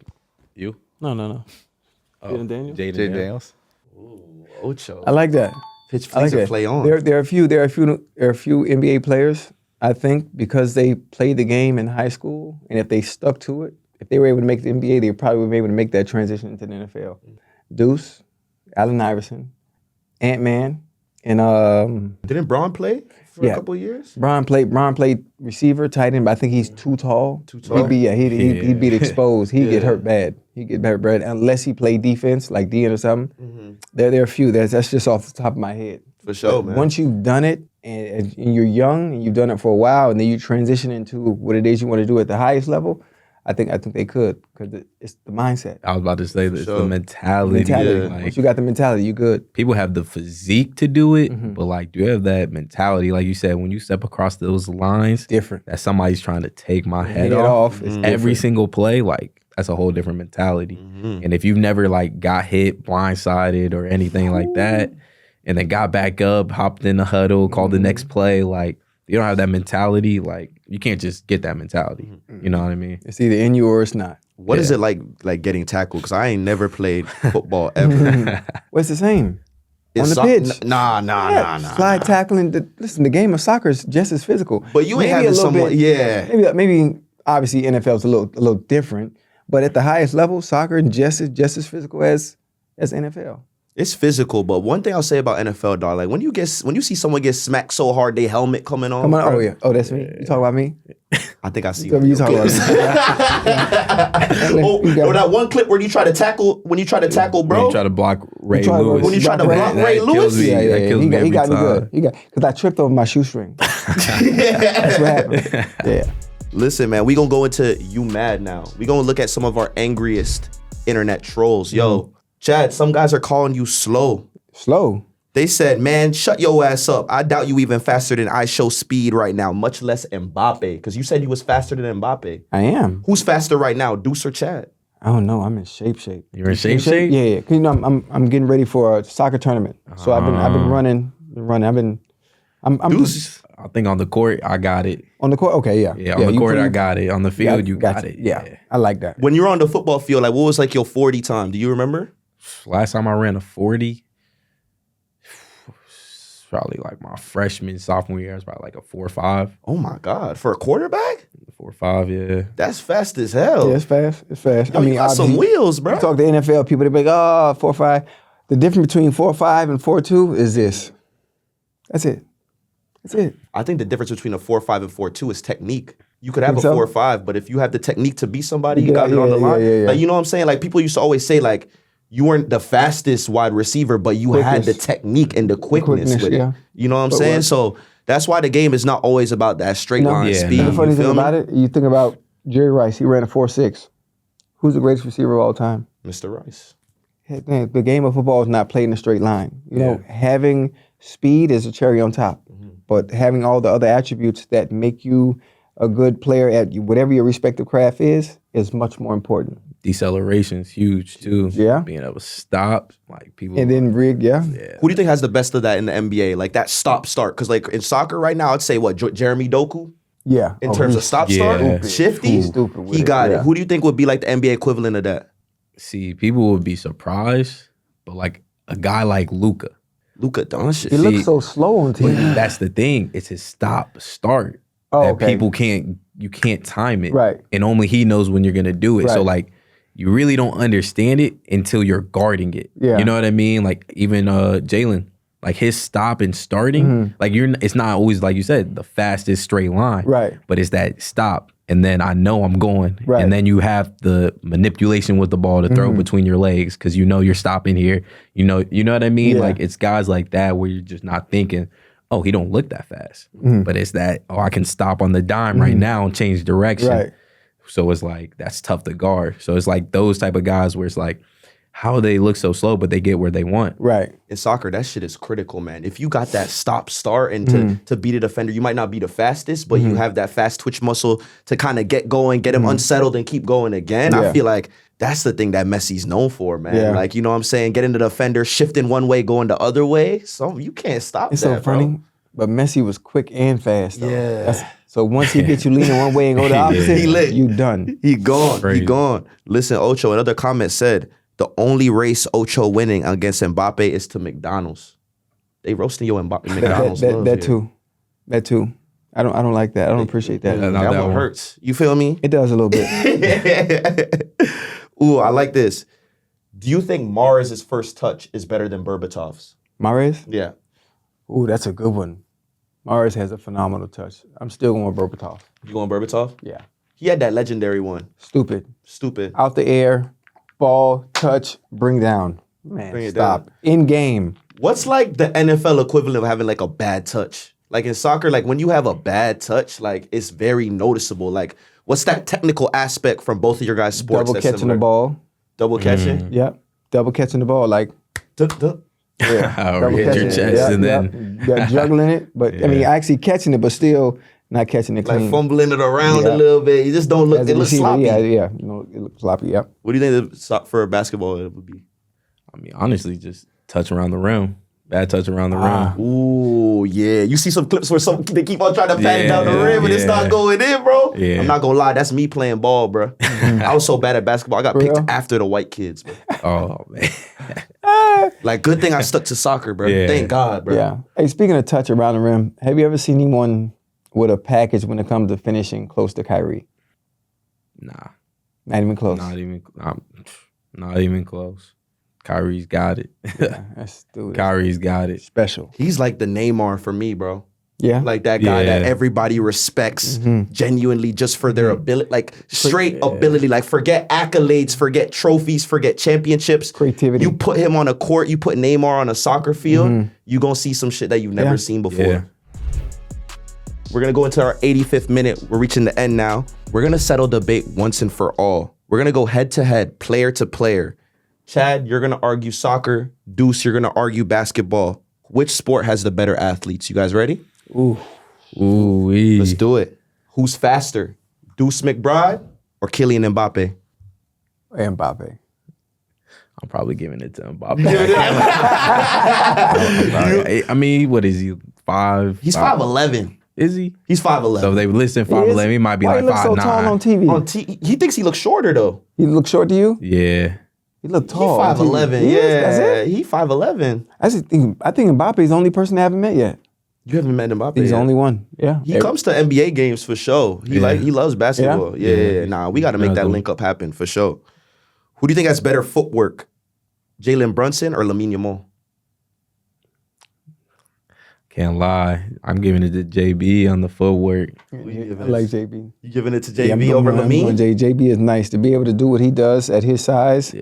you. No. Jaden Daniels. Jaden Daniels. Ooh, Ocho. I like that. Pitch please or play on. There are a few NBA players I think because they played the game in high school, and if they stuck to it, if they were able to make the NBA, they probably would be able to make that transition into the NFL. Deuce, Allen Iverson, Ant-Man, and Didn't Braun play for a couple of years? Bron played receiver, tight end, but I think he's too tall. Too tall? He'd be exposed. He'd get hurt bad. He'd get hurt bad unless he played defense like DN or something. There are a few. That's just off the top of my head. For sure, But man. once you've done it and you're young and you've done it for a while, and then you transition into what it is you want to do at the highest level, I think they could, because it's the mindset. I was about to say this, Sure. the mentality. Once Like, you got the mentality, you good. people have the physique to do it, but like, do you have that mentality? Like you said, when you step across those lines, Different. that somebody's trying to take my head Head off. off, it's Every different. single play, like that's a whole different mentality. And if you've never like got hit, blindsided, or anything like that, and then got back up, hopped in the huddle, called the next play, like you don't have that mentality, like you can't just get that mentality. You know what I mean? It's either in you or it's not. What is it like getting tackled? Because I ain't never played football ever. Well, it's the same. It's On the pitch. Nah. Slide tackling. Listen, the game of soccer is just as physical. But you ain't Maybe a having little someone, bit- yeah. Maybe obviously NFL's a little different, but at the highest level, soccer is just as physical as NFL. It's physical, but one thing I'll say about NFL, dog, like when you see someone get smacked so hard, they helmet coming on. Come on, bro, oh yeah, oh that's me. You talking about me? I think I see. So you talking about me? Or that one clip where you try to tackle, bro. When you try to block Ray Lewis. When you try to block That Ray kills Lewis? me. Yeah, That kills me he every got me time. good. Because I tripped over my shoestring. That's what happened. Yeah. Listen, man, we gonna go into You Mad now. We gonna look at some of our angriest internet trolls. Yo, Chad, some guys are calling you slow. Slow. They said, man, shut your ass up. I doubt you even faster than I show speed right now, much less Mbappe. Because you said you was faster than Mbappe. I am. Who's faster right now, Deuce or Chad? I don't know. I'm in shape. You're in shape? Yeah. 'Cause, you know, I'm getting ready for a soccer tournament. So I've been running. I'm Deuce, I think on the court, I got it. on the court. Okay, yeah. Yeah, on the court, I got it. On the field, you got it. Yeah, I like that. when you're on the football field, like what was like your 40 time? Do you remember? Last time I ran a 40, probably like my freshman, sophomore year, I was probably like a 4.5. Oh my God, for a quarterback? 4.5, yeah. That's fast as hell. Yeah, it's fast. It's fast. Yo, you got some obviously, wheels, bro. you talk to NFL people, they be like, 4.5. The difference between 4.5 and 4.2 is this. That's it. That's it. I think the difference between a 4.5 and 4.2 is technique. You could have a Think so? 4.5, but if you have the technique to beat somebody, you Yeah, got it on the yeah, line. yeah. Like, you know what I'm saying? Like people used to always say like, you weren't the fastest wide receiver, but you had the Quickness. technique and the quickness with yeah. it. You know what I'm But saying? what- So that's why the game is not always about that straight line Yeah, speed. no. The funny You thing feel me? about it, you think about Jerry Rice, he ran a 4.6. Who's the greatest receiver of all time? Mr. Rice. Hey, man, the game of football is not played in a straight line. You know, having speed is a cherry on top, but having all the other attributes that make you a good player at whatever your respective craft is much more important. Deceleration's huge too. Yeah. Being able to stop, like people. And then rig, yeah. Who do you think has the best of that in the NBA? Like that stop start? Because like in soccer right now, I'd say what, Jeremy Doku? Yeah. In terms of he's stop yeah. start? Shifty? stupid with He it, got yeah. it. Who do you think would be like the NBA equivalent of that? See, people would be surprised, but like a guy like Luka, Luka Doncic. He looks so slow on TV. that's the thing. It's his stop start Oh, that okay. people you can't time it. Right. And only he knows when you're gonna do it. So Right. like you really don't understand it until you're guarding it. Yeah. You know what I mean? Like even Jalen, like his stop and starting, like it's not always like you said, the fastest straight line. Right. But it's that stop. And then I know I'm going. Right. And then you have the manipulation with the ball to throw between your legs because you know you're stopping here. You know what I mean? Yeah. Like it's guys like that where you're just not thinking, oh, he don't look that fast. But it's that, oh, I can stop on the dime right now and change direction. Right. So it's like that's tough to guard. So it's like those type of guys where it's like, how they look so slow, but they get where they want. Right. In soccer, that shit is critical, man. If you got that stop start and to beat a defender, you might not be the fastest, but you have that fast twitch muscle to kind of get going, get him unsettled and keep going again. Yeah. I feel like that's the thing that Messi's known for, man. Yeah. Like, you know what I'm saying? Getting the defender, shifting one way, going the other way. So you can't stop It's that, so funny, bro. but Messi was quick and fast. Though. Yeah. So once he gets you leaning one way and go the opposite, He lit. you done. He gone. He Crazy. gone. Listen, Ocho, another comment said, the only race Ocho winning against Mbappe is to McDonald's. They roasting your McDonald's love That here. too. That too. I don't like that. I don't appreciate that. That one hurts. You feel me? It does a little bit. Ooh, I like this. Do you think Mahrez' first touch is better than Berbatov's? Mahrez? Yeah. Ooh, that's a good one. Mahrez has a phenomenal touch. I'm still going with Berbatov. You going Berbatov? Yeah. He had that legendary one. Stupid. Out the air, ball, touch, bring down. Man, Bring it stop. down. In game. What's like the NFL equivalent of having like a bad touch? Like in soccer, like when you have a bad touch, like it's very noticeable. Like what's that technical aspect from both of your guys' sports? Double catching the ball. Double catching? Yep. Double catching the ball. Like, Yeah. Or hit your chest and then yeah, juggling it. But I mean, actually catching it, but still not catching it clean. Like fumbling it around a little bit. You just don't look, it looks sloppy. Yeah. You know, it looks sloppy, yeah. What do you think for basketball it would be? I mean, honestly, just touch around the rim. Bad touch around the rim. Ooh, yeah. You see some clips where they keep on trying to pat it down the rim and it's not going in, bro. Yeah. I'm not gonna lie, that's me playing ball, bro. I was so bad at basketball. I got picked after the white kids, bro. Oh, man. Like, good thing I stuck to soccer, bro. Yeah. Thank God, bro. Yeah. Hey, speaking of touch around the rim, have you ever seen anyone with a package when it comes to finishing close to Kyrie? Nah. Not even close. Not even close. Kyrie's got it. Yeah, that's dude. Kyrie's got it. Special. He's like the Neymar for me, bro. Yeah. Like that guy that everybody respects genuinely just for their ability, like straight ability. Like forget accolades, forget trophies, forget championships. Creativity. You put him on a court, you put Neymar on a soccer field, you gonna see some shit that you've never seen before. Yeah. We're gonna go into our 85th minute. We're reaching the end now. We're gonna settle debate once and for all. We're gonna go head to head, player to player. Chad, you're gonna argue soccer. Deuce, you're gonna argue basketball. Which sport has the better athletes? You guys ready? Ooh-wee. Let's do it. Who's faster, Deuce McBride or Kylian Mbappe? Mbappe. I'm probably giving it to Mbappe. I mean, what is he? 5? He's 5'11". Is he? He's 5'11". So if they listed 5'11", he might be Why like he look so 5'9". tall on TV? He thinks he looks shorter though. He look short to you? Yeah. He look He tall. on TV. 5'11". He is? That's Yeah, it? he 5'11". I think Mbappe is the only person I haven't met yet. You haven't met Mbappe He's yet. the only one. Yeah. He comes to NBA games for sure. He loves basketball. Yeah. Nah, we got to make that link up happen for sure. Who do you think has better footwork, Jalen Brunson or Lamine Yamal? Can't lie. I'm giving it to JB on the footwork. I like JB. You giving it to JB over Lamine? JB is nice. To be able to do what he does at his size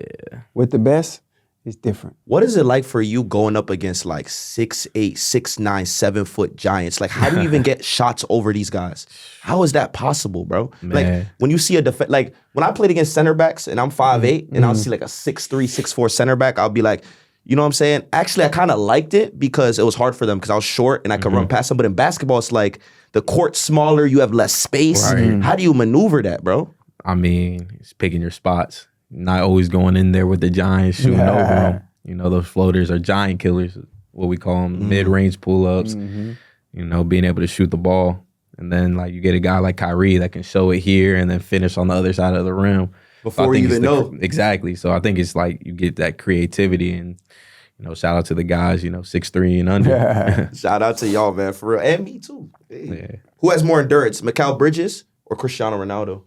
with the best is different. What is it like for you going up against like 6'8", 6'9", 7-foot giants? Like, how do you even get shots over these guys? How is that possible, bro? Man. Like, when you see like when I played against center backs and I'm 5'8", and I'll see like a 6'3", 6'4" center back, I'll be like, you know what I'm saying? Actually, I kind of liked it because it was hard for them because I was short and I could run past them. But in basketball, it's like the court's smaller, you have less space. Right. How do you maneuver that, bro? I mean, it's picking your spots. Not always going in there with the giants shooting over them. You know, those floaters are giant killers, what we call them, mid-range pull-ups. You know, being able to shoot the ball. And then, like, you get a guy like Kyrie that can show it here and then finish on the other side of the rim. Before you even know. Exactly. So I think it's like you get that creativity and, you know, shout out to the guys, you know, 6'3" and under. Shout out to y'all, man, for real. And me too. Hey. Who has more endurance, Mikal Bridges or Cristiano Ronaldo?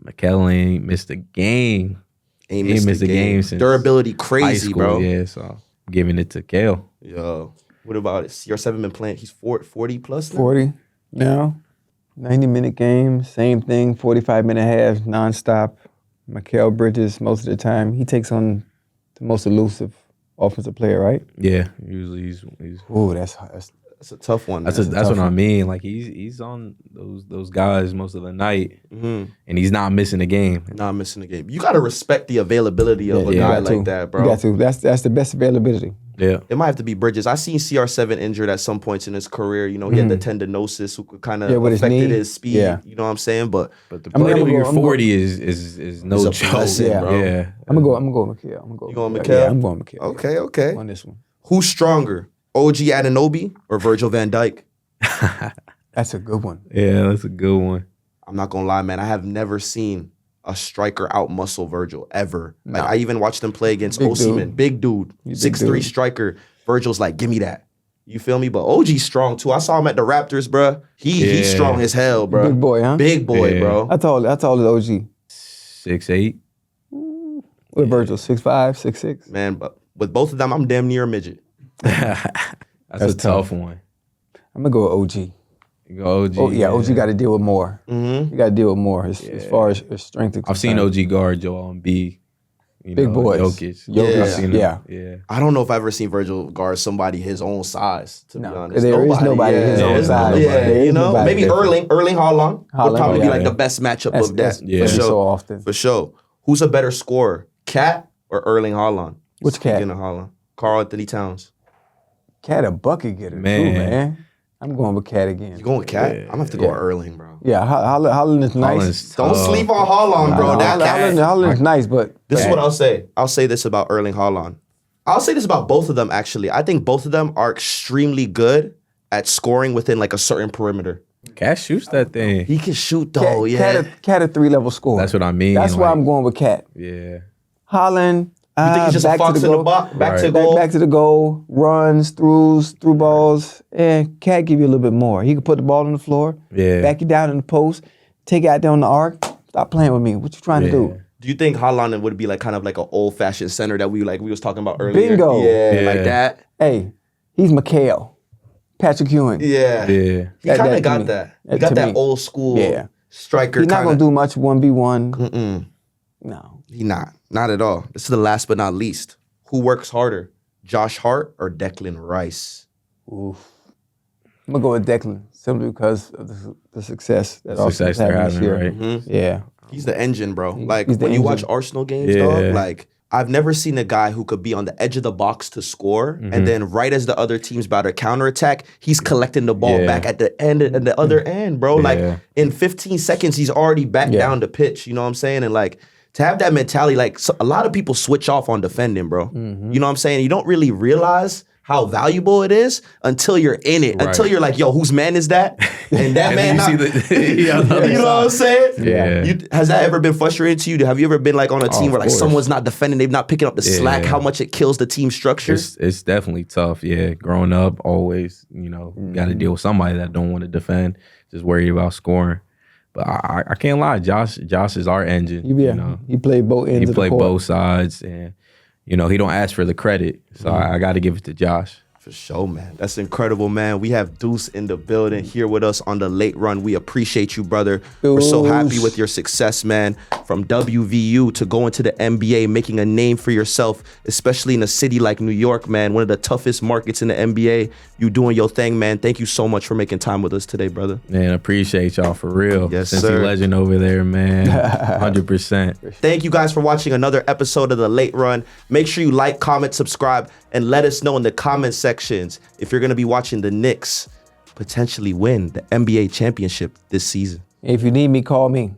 Mikal ain't missed a game. Ain't missed a game since durability crazy, high school, bro. Yeah, so I'm giving it to Kale. Yo, what about it? CR7 been playing. He's 40 plus now? 40 now. 90-minute game, same thing, 45-minute halves, nonstop. Mikal Bridges, most of the time, he takes on the most elusive offensive player, right? Yeah, usually he's Ooh, that's a tough one. That's what I mean. Like he's on those guys most of the night, and he's not missing a game. Not missing a game. You got to respect the availability of a guy like that, bro. You got to. That's the best availability. Yeah. It might have to be Bridges. I seen CR7 injured at some points in his career. You know, he had the tendinosis who kind of affected his speed. Yeah. You know what I'm saying? But to play till you're 40 is no joke. Bro. Yeah. I'm gonna go with Mikal. You going Mikal? Yeah, I'm going Mikal. Okay. On this one. Who's stronger, OG Anunoby or Virgil van Dijk? That's a good one. Yeah, that's a good one. I'm not gonna lie, man. I have never seen a striker out-muscle Virgil, ever. Like, I even watched him play against Osimhen. Big dude. 6'3" striker. Virgil's like, give me that. You feel me? But OG's strong too. I saw him at the Raptors, bro. He's strong as hell, bro. Big boy, huh? Big boy, bro. I told it OG. 6'8". With Virgil, 6'5", 6'6". Man, but with both of them, I'm damn near a midget. That's a tough one. I'm gonna go with OG. You go OG. Oh yeah, OG got to deal with more. Mm-hmm. You got to deal with more as far as strength. I've seen OG guard Joel Embiid. Big boys. Jokic. Yeah. I've seen him. Yeah. I don't know if I've ever seen Virgil guard somebody his own size, to be honest. There is nobody his own size. Yeah, you know? Maybe Erling Haaland would probably be like yeah. the best matchup of that. Yeah. For sure. So often. For sure. Who's a better scorer, Cat or Erling Haaland? Which Cat? Speaking of Haaland. Karl Anthony Towns. Cat a bucket getter too, man. I'm going with Cat again. You going with Cat? I'm gonna have to go with Erling, bro. Yeah, Haaland is nice. Don't sleep on Haaland, bro. Haaland is nice, but this is what I'll say. I'll say this about Erling Haaland. I'll say this about both of them, actually. I think both of them are extremely good at scoring within like a certain perimeter. Cat shoots that thing. He can shoot though, yeah. Cat a 3-level scorer. That's what I mean. That's why I'm going with Cat. Yeah. Haaland. You think he's just a fox in the box? Back to goal? Back to the goal. Runs, through balls. And Cat give you a little bit more. He can put the ball on the floor. Yeah. Back you down in the post. Take it out there on the arc. Stop playing with me. What you trying to do? Do you think Haaland would be like kind of like an old-fashioned center that we was talking about earlier? Bingo. Yeah, like that. Hey, he's McHale. Patrick Ewing. Yeah. Yeah. He kind of to got me. that. He To got that me. old school striker. He's not going to do much 1v1. Mm-mm. No. He not at all. This is the last but not least. Who works harder, Josh Hart or Declan Rice? Oof. I'm going to go with Declan simply because of the success that Arsenal's they're having this having, year. right? Mm-hmm. Yeah. He's the engine, bro. Like he's the when you watch engine. Arsenal games, Yeah. dog, like I've never seen a guy who could be on the edge of the box to score, and then right as the other team's about to counterattack, he's collecting the ball back at the end and the other end, bro. Yeah. Like in 15 seconds, he's already back down the pitch. You know what I'm saying? And like to have that mentality, like a lot of people switch off on defending, bro. You know what I'm saying? You don't really realize how valuable it is until you're in it. Right. Until you're like, yo, whose man is that? And that And man, then not, you see the other you know what I'm saying? Yeah. Has that ever been frustrating to you? Have you ever been like on a team of where like course. someone's not defending, they're not picking up the slack, Yeah. how much it kills the team structure? It's definitely tough. Yeah. Growing up, always, got to deal with somebody that don't want to defend, just worried about scoring. But I can't lie. Josh is our engine. He played both ends He of the played court. both sides, and he don't ask for the credit. So I got to give it to Josh. For sure, man. That's incredible, man. We have Deuce in the building here with us on the late run. We appreciate you, brother. We're so happy with your success, man. From WVU to going to the NBA, making a name for yourself, especially in a city like New York, man. One of the toughest markets in the NBA. You doing your thing, man. Thank you so much for making time with us today, brother. Man, appreciate y'all for real. Yes, Cincy sir. legend over there, man. 100%. Thank you guys for watching another episode of The Late Run. Make sure you like, comment, subscribe, and let us know in the comment sections if you're going to be watching the Knicks potentially win the NBA championship this season. If you need me, call me.